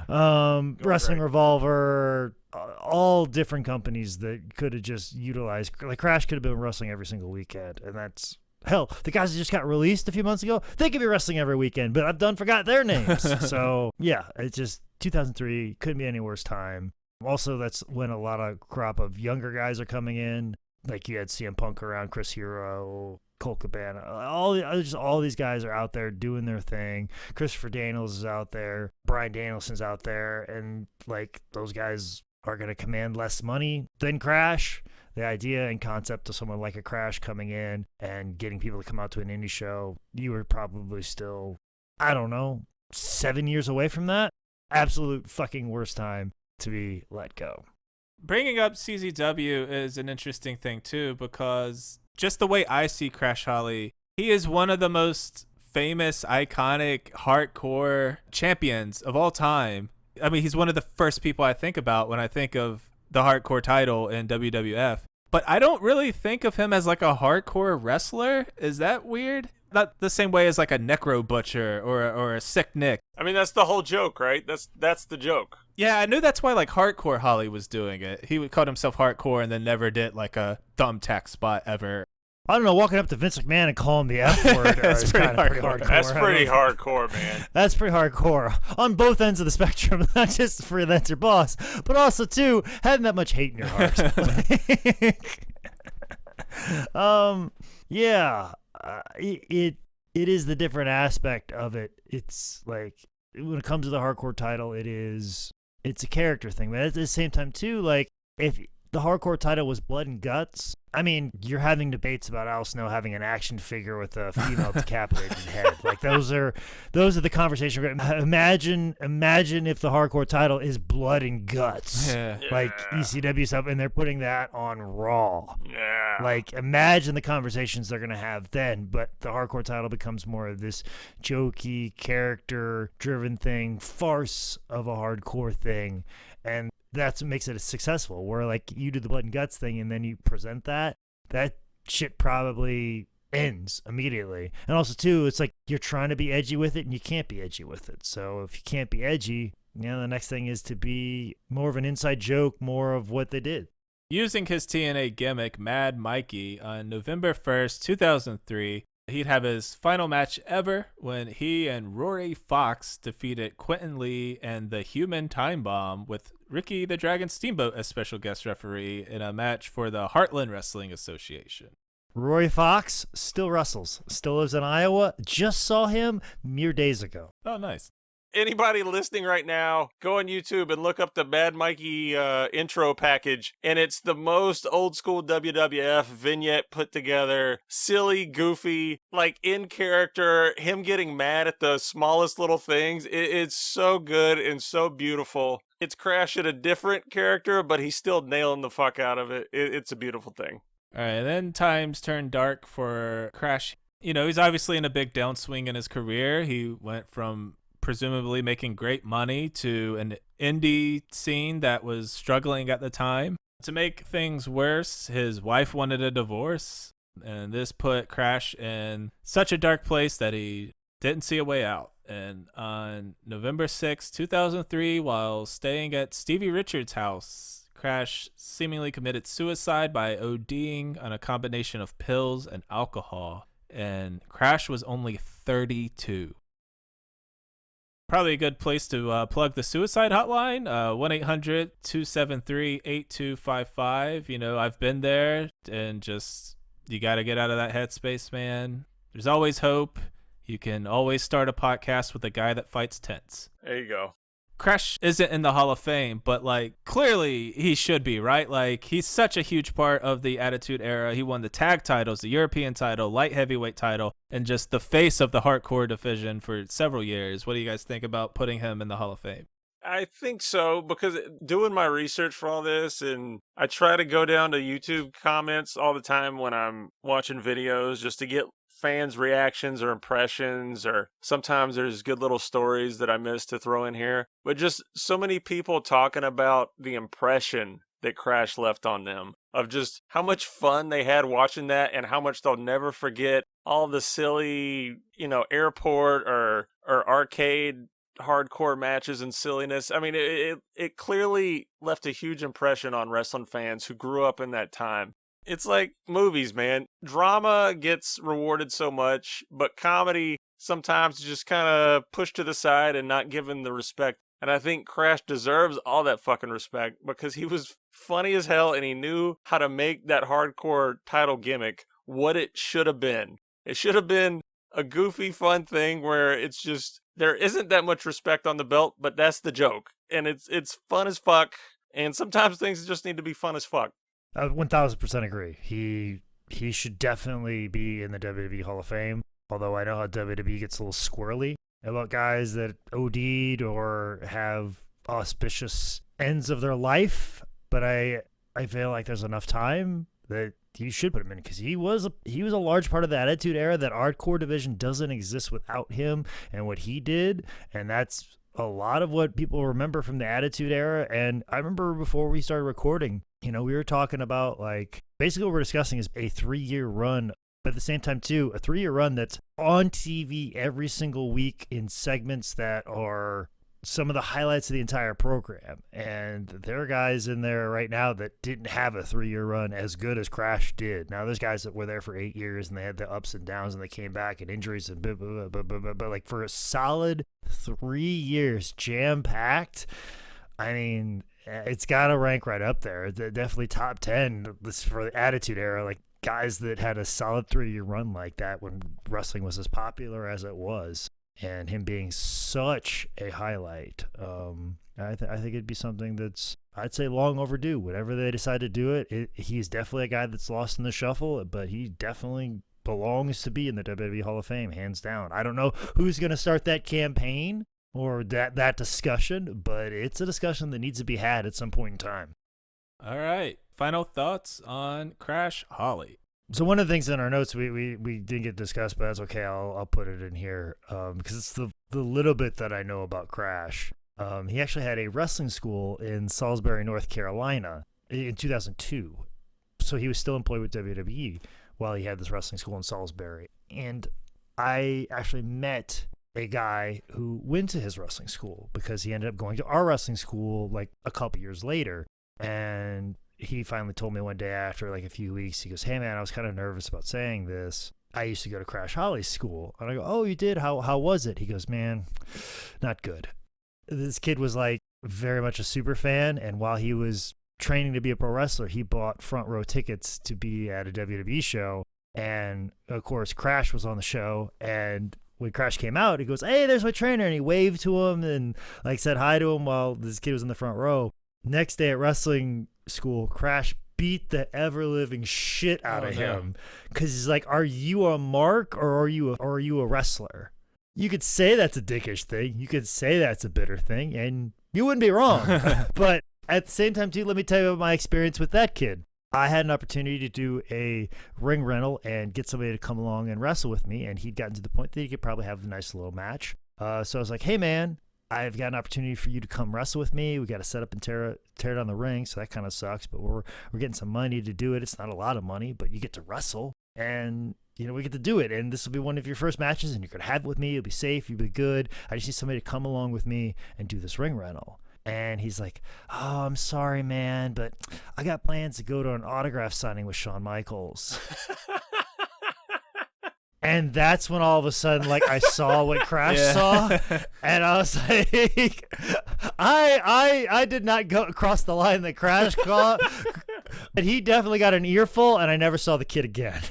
Wrestling Revolver, all different companies that could have just utilized. Crash could have been wrestling every single weekend, and that's hell. The guys that just got released a few months ago, they could be wrestling every weekend, but I've forgot their names. So yeah, it's just 2003 couldn't be any worse time. Also, that's when a lot of crop of younger guys are coming in. You had CM Punk around, Chris Hero, Colt Cabana. All these guys are out there doing their thing. Christopher Daniels is out there. Bryan Danielson's out there. And, those guys are going to command less money than Crash. The idea and concept of someone like a Crash coming in and getting people to come out to an indie show, you were probably still, 7 years away from that. Absolute fucking worst time to be let go. Bringing up CZW is an interesting thing too, because just the way I see Crash Holly, he is one of the most famous, iconic, hardcore champions of all time. I mean, he's one of the first people I think about when I think of the hardcore title in WWF. But I don't really think of him as like a hardcore wrestler. Is that weird? Not the same way as like a Necro Butcher or a Sick Nick. I mean, that's the whole joke, right? That's the joke. Yeah, I knew that's why like Hardcore Holly was doing it. He called himself Hardcore and then never did like a thumbtack spot ever. I don't know, walking up to Vince McMahon and calling him the F word That's pretty hardcore. That's pretty hardcore, man. That's pretty hardcore on both ends of the spectrum, not just for that's your boss, but also too having that much hate in your heart. Yeah, it is the different aspect of it. It's like when it comes to the hardcore title, it's a character thing, but at the same time too, like if the hardcore title was Blood and Guts, I mean, you're having debates about Al Snow having an action figure with a female decapitated head. Like those are the conversations. Imagine if the hardcore title is Blood and Guts, like ECW stuff, and they're putting that on Raw. Yeah. Like imagine the conversations they're gonna have then. But the hardcore title becomes more of this jokey, character-driven thing, farce of a hardcore thing, and that's what makes it successful, where like you do the Blood and Guts thing and then you present that shit probably ends immediately. And also too, it's like you're trying to be edgy with it and you can't be edgy with it. So if you can't be edgy, the next thing is to be more of an inside joke, more of what they did. Using his TNA gimmick, Mad Mikey, on November 1st, 2003, he'd have his final match ever when he and Rory Fox defeated Quentin Lee and the Human Time Bomb with Ricky the Dragon Steamboat as special guest referee in a match for the Heartland Wrestling Association. Rory Fox still wrestles, still lives in Iowa. Just saw him mere days ago. Oh, nice. Anybody listening right now, go on YouTube and look up the Mad Mikey intro package, and it's the most old school WWF vignette put together, silly, goofy, like in character, him getting mad at the smallest little things. It's so good and so beautiful. It's Crash at a different character, but he's still nailing the fuck out of it. It's a beautiful thing. All right, and then times turned dark for Crash. He's obviously in a big downswing in his career. He went from presumably making great money to an indie scene that was struggling at the time. To make things worse, his wife wanted a divorce, and this put Crash in such a dark place that he didn't see a way out. And on November 6, 2003, while staying at Stevie Richards' house, Crash seemingly committed suicide by ODing on a combination of pills and alcohol. And Crash was only 32. Probably a good place to plug the suicide hotline, 1-800-273-8255. I've been there, and just, you got to get out of that headspace, man. There's always hope. You can always start a podcast with a guy that fights tents. There you go. Crash isn't in the Hall of Fame, but like clearly he should be, right? Like he's such a huge part of the Attitude Era. He won the tag titles, the European title, light heavyweight title, and just the face of the hardcore division for several years. What do you guys think about putting him in the Hall of Fame? I think so, because doing my research for all this, and I try to go down to YouTube comments all the time when I'm watching videos just to get fans' reactions or impressions, or sometimes there's good little stories that I miss to throw in here. But just so many people talking about the impression that Crash left on them, of just how much fun they had watching that and how much they'll never forget all the silly, airport or arcade hardcore matches and silliness. I mean, it clearly left a huge impression on wrestling fans who grew up in that time. It's like movies, man. Drama gets rewarded so much, but comedy sometimes just kind of pushed to the side and not given the respect. And I think Crash deserves all that fucking respect because he was funny as hell and he knew how to make that hardcore title gimmick what it should have been. It should have been a goofy, fun thing where it's just, there isn't that much respect on the belt, but that's the joke. And it's fun as fuck. And sometimes things just need to be fun as fuck. I 1000% agree. He should definitely be in the WWE Hall of Fame. Although I know how WWE gets a little squirrely about guys that OD'd or have auspicious ends of their life. But I feel like there's enough time that you should put him in because he was a large part of the Attitude Era. That our core division doesn't exist without him and what he did, and that's a lot of what people remember from the Attitude Era. And I remember before we started recording, we were talking about like basically what we're discussing is a 3-year run, but at the same time too, a 3-year run that's on TV every single week in segments that are some of the highlights of the entire program. And there are guys in there right now that didn't have a 3-year run as good as Crash did. Now there's guys that were there for 8 years and they had the ups and downs and they came back and injuries and blah, blah, blah, blah, blah, but like for a solid 3 years jam-packed, I mean, it's got to rank right up there. Definitely top 10 for the Attitude Era, like guys that had a solid 3-year run like that when wrestling was as popular as it was. And him being such a highlight, I think it'd be something that's, I'd say, long overdue. Whenever they decide to do it, he's definitely a guy that's lost in the shuffle, but he definitely belongs to be in the WWE Hall of Fame, hands down. I don't know who's going to start that campaign or that discussion, but it's a discussion that needs to be had at some point in time. All right. Final thoughts on Crash Holly. So one of the things in our notes we didn't get discussed, but that's okay. I'll put it in here because it's the little bit that I know about Crash. He actually had a wrestling school in Salisbury, North Carolina in 2002. So he was still employed with WWE while he had this wrestling school in Salisbury. And I actually met a guy who went to his wrestling school because he ended up going to our wrestling school like a couple years later. And he finally told me one day after like a few weeks, he goes, "Hey man, I was kind of nervous about saying this. I used to go to Crash Holly's school." And I go, "Oh, you did? How was it?" He goes, "Man, not good." This kid was like very much a super fan. And while he was training to be a pro wrestler, he bought front row tickets to be at a WWE show. And of course, Crash was on the show. And when Crash came out, he goes, "Hey, there's my trainer." And he waved to him and like said hi to him while this kid was in the front row. Next day at wrestling school, Crash beat the ever-living shit out of him because he's like, "Are you a mark or are you a wrestler?" You could say that's a dickish thing. You could say that's a bitter thing, and you wouldn't be wrong. But at the same time, too, let me tell you about my experience with that kid. I had an opportunity to do a ring rental and get somebody to come along and wrestle with me, and he'd gotten to the point that he could probably have a nice little match. So I was like, "Hey, man, I've got an opportunity for you to come wrestle with me. We got to set up and tear down the ring, so that kind of sucks, but we're getting some money to do it. It's not a lot of money, but you get to wrestle, and we get to do it, and this will be one of your first matches, and you're going to have it with me. You'll be safe. You'll be good. I just need somebody to come along with me and do this ring rental." And he's like, "Oh, I'm sorry, man, but I got plans to go to an autograph signing with Shawn Michaels." And that's when all of a sudden, like, I saw what Crash saw, and I was like, I did not go across the line that Crash caught, but he definitely got an earful, and I never saw the kid again.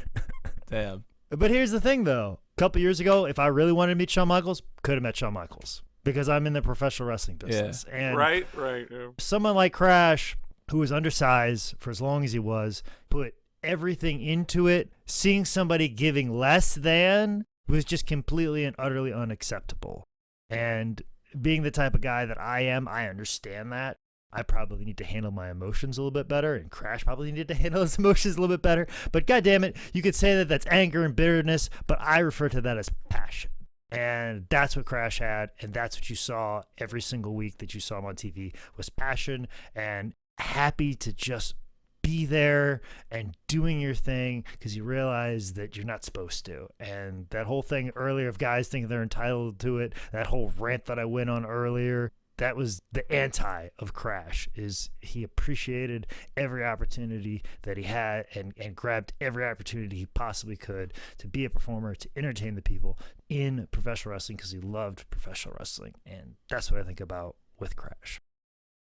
Damn. But here's the thing, though. A couple years ago, if I really wanted to meet Shawn Michaels, could have met Shawn Michaels because I'm in the professional wrestling business. Yeah. And Right. Yeah. someone like Crash, who was undersized for as long as he was, put everything into it. Seeing somebody giving less than was just completely and utterly unacceptable. And being the type of guy that I am, I understand that. I probably need to handle my emotions a little bit better, and Crash probably needed to handle his emotions a little bit better. But goddamn it, you could say that that's anger and bitterness, but I refer to that as passion. And that's what Crash had, and that's what you saw every single week that you saw him on TV was passion and happy to just be there and doing your thing because you realize that you're not supposed to. And that whole thing earlier of guys thinking they're entitled to it, that whole rant that I went on earlier, that was the anti of Crash. Is he appreciated every opportunity that he had and grabbed every opportunity he possibly could to be a performer, to entertain the people in professional wrestling because he loved professional wrestling. And that's what I think about with Crash.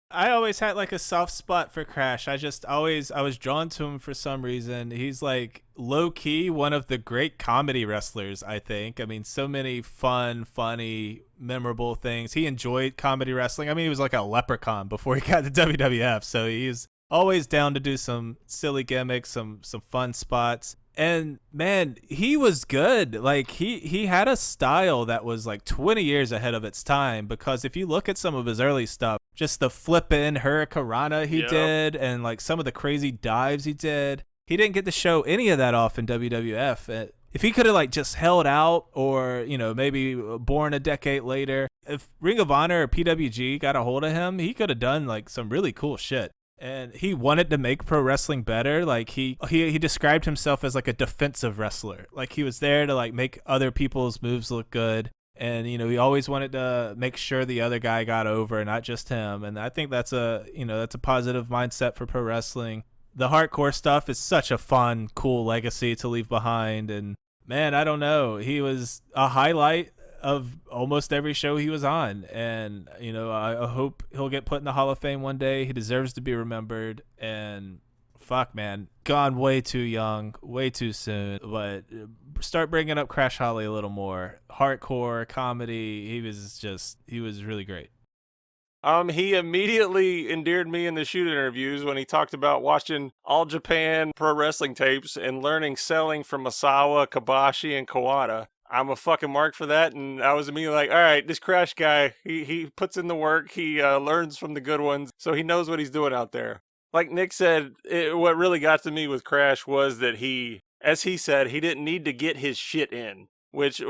I always had like a soft spot for Crash. I was drawn to him for some reason. He's like low key one of the great comedy wrestlers, I think. I mean, so many fun, funny, memorable things. He enjoyed comedy wrestling. I mean, he was like a leprechaun before he got to WWF. So he's always down to do some silly gimmicks, some fun spots. And man, he was good. Like he had a style that was like 20 years ahead of its time, because if you look at some of his early stuff, just the flip in Hurricanrana he did and like some of the crazy dives he did, he didn't get to show any of that off in WWF. If he could have like just held out, or maybe born a decade later, if Ring of Honor or PWG got a hold of him, he could have done like some really cool shit. And he wanted to make pro wrestling better. Like he described himself as like a defensive wrestler. Like he was there to like make other people's moves look good. And he always wanted to make sure the other guy got over, not just him. And I think that's a positive mindset for pro wrestling. The hardcore stuff is such a fun, cool legacy to leave behind. And man, I don't know. He was a highlight of almost every show he was on. And, I hope he'll get put in the Hall of Fame one day. He deserves to be remembered. And fuck, man, gone way too young, way too soon. But start bringing up Crash Holly a little more. Hardcore, comedy. He was really great. He immediately endeared me in the shoot interviews when he talked about watching All Japan pro wrestling tapes and learning selling from Misawa, Kobashi, and Kawada. I'm a fucking mark for that, and I was immediately like, all right, this Crash guy, he puts in the work, he learns from the good ones, so he knows what he's doing out there. Like Nick said, what really got to me with Crash was that he, as he said, he didn't need to get his shit in, which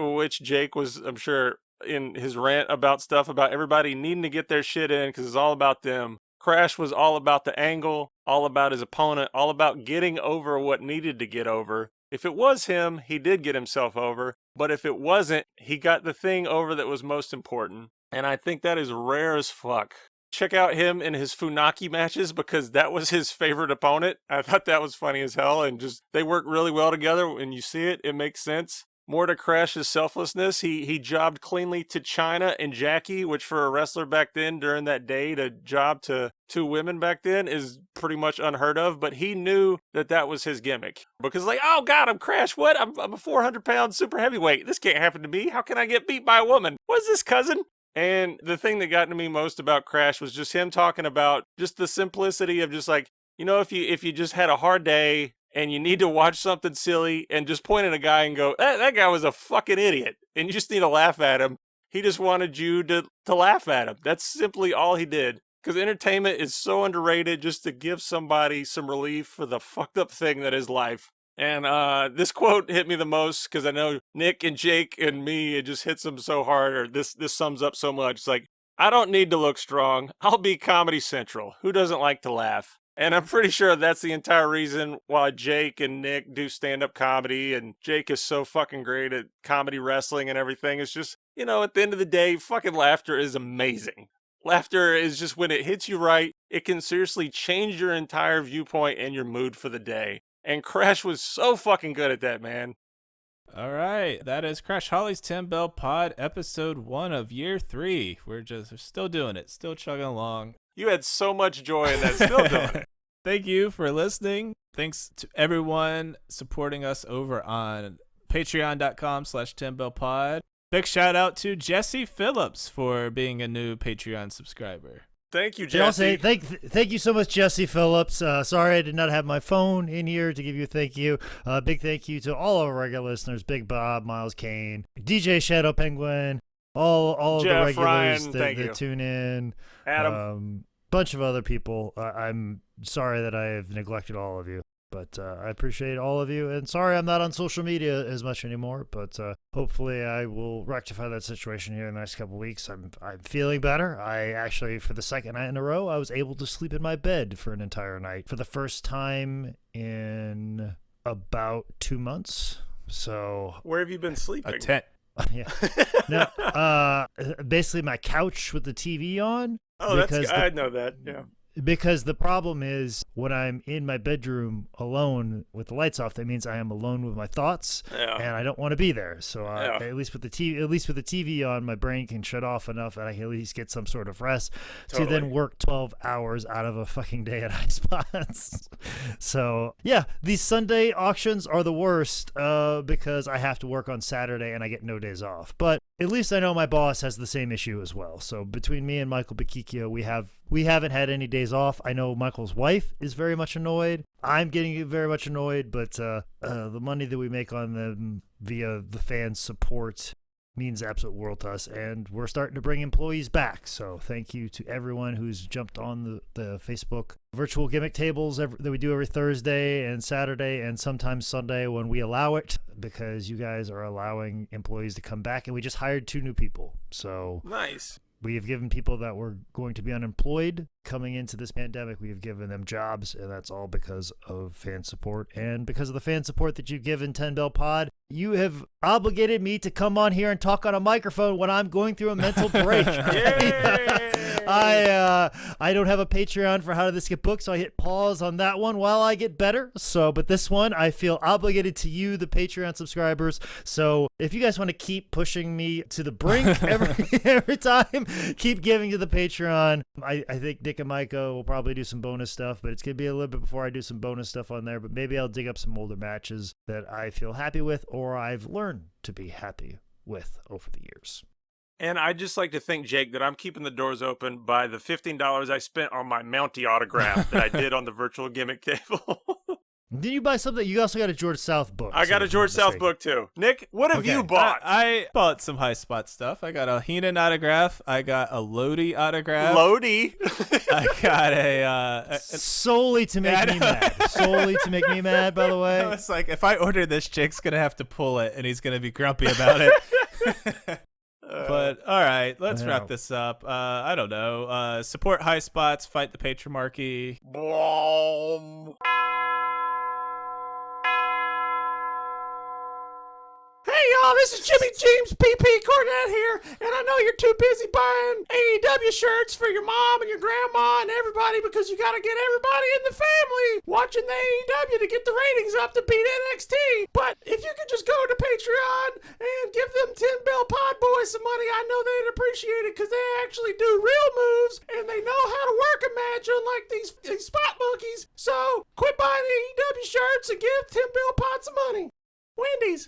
Jake was, I'm sure, in his rant about stuff about everybody needing to get their shit in because it's all about them. Crash was all about the angle, all about his opponent, all about getting over what needed to get over. If it was him, he did get himself over, but if it wasn't, he got the thing over that was most important. And I think that is rare as fuck. Check out him in his Funaki matches because that was his favorite opponent. I thought that was funny as hell, and just they work really well together. When you see it, it makes sense. More to Crash's selflessness, he jobbed cleanly to Chyna and Jackie, which for a wrestler back then during that day to job to two women back then is pretty much unheard of, but he knew that was his gimmick. Because like, oh God, I'm Crash, what? I'm a 400-pound super heavyweight. This can't happen to me. How can I get beat by a woman? What's this, cousin? And the thing that got to me most about Crash was just him talking about just the simplicity of just like, if you just had a hard day, and you need to watch something silly and just point at a guy and go, that guy was a fucking idiot. And you just need to laugh at him. He just wanted you to laugh at him. That's simply all he did. Because entertainment is so underrated just to give somebody some relief for the fucked up thing that is life. And this quote hit me the most because I know Nick and Jake and me, it just hits them so hard, or this sums up so much. It's like, I don't need to look strong. I'll be Comedy Central. Who doesn't like to laugh? And I'm pretty sure that's the entire reason why Jake and Nick do stand-up comedy, and Jake is so fucking great at comedy wrestling and everything. It's just, at the end of the day, fucking laughter is amazing. Laughter is just when it hits you right, it can seriously change your entire viewpoint and your mood for the day. And Crash was so fucking good at that, man. All right, that is Crash Holly's 10 Bell Pod, episode 1 of year 3. We're still doing it, still chugging along. You had so much joy in that, still doing it. Thank you for listening. Thanks to everyone supporting us over on patreon.com/10bellpod. Big shout out to Jesse Phillips for being a new Patreon subscriber. Thank you, Jesse. Thank you so much, Jesse Phillips. Sorry I did not have my phone in here to give you a thank you. Big thank you to all of our regular listeners, Big Bob, Miles Kane, DJ Shadow Penguin, all of the regulars Ryan, that tune in. Adam. Bunch of other people. I'm sorry that I have neglected all of you, but I appreciate all of you. And sorry I'm not on social media as much anymore, but hopefully I will rectify that situation here in the next couple of weeks. I'm feeling better. I actually, for the second night in a row, I was able to sleep in my bed for an entire night for the first time in about 2 months. So where have you been sleeping? A tent. Yeah. No, basically my couch with the TV on. Oh, that's good. I know that. Yeah. Because the problem is when I'm in my bedroom alone with the lights off, that means I am alone with my thoughts, and I don't want to be there. So at least with the TV on, my brain can shut off enough that I can at least get some sort of rest to then work 12 hours out of a fucking day at high spots. So yeah, these Sunday auctions are the worst because I have to work on Saturday and I get no days off. But at least I know my boss has the same issue as well. So between me and Michael Bakikio, we haven't had any days off. I know Michael's wife is very much annoyed. I'm getting very much annoyed, but the money that we make on them via the fan support means the absolute world to us, and we're starting to bring employees back. So thank you to everyone who's jumped on the Facebook virtual gimmick tables that we do every Thursday and Saturday and sometimes Sunday when we allow it, because you guys are allowing employees to come back, and we just hired 2 new people. So nice. We have given people that were going to be unemployed coming into this pandemic, we have given them jobs, and that's all because of fan support. And because of the fan support that you've given 10 Bell Pod, you have obligated me to come on here and talk on a microphone when I'm going through a mental break. I don't have a Patreon for How Did This Get Booked, so I hit pause on that one while I get better. But this one, I feel obligated to you, the Patreon subscribers. So if you guys want to keep pushing me to the brink every time, keep giving to the Patreon. I think Nick and Micah will probably do some bonus stuff, but it's going to be a little bit before I do some bonus stuff on there. But maybe I'll dig up some older matches that I feel happy with, or I've learned to be happy with over the years. And I'd just like to thank Jake that I'm keeping the doors open by the $15 I spent on my Mountie autograph that I did on the virtual gimmick table. Did you buy something? You also got a George South book. I got a George South book too. Nick, what have you bought? I bought some high spot stuff. I got a Heenan autograph. I got a Lodi autograph. Lodi? I got a solely to make me mad. Solely to make me mad, by the way. I was like, if I order this, Jake's going to have to pull it, and he's going to be grumpy about it. But all right, let's wrap this up. I don't know. Support high spots, fight the patriarchy. Hey y'all, this is Jimmy James PP Cornette here, and I know you're too busy buying AEW shirts for your mom and your grandma and everybody because you gotta get everybody in the family watching the AEW to get the ratings up to beat NXT. But if you could just go to Patreon and give them 10 Bell Pod Boys some money, I know they'd appreciate it because they actually do real moves and they know how to work a match unlike these spot monkeys. So quit buying AEW shirts and give 10 Bell Pod some money. Wendy's.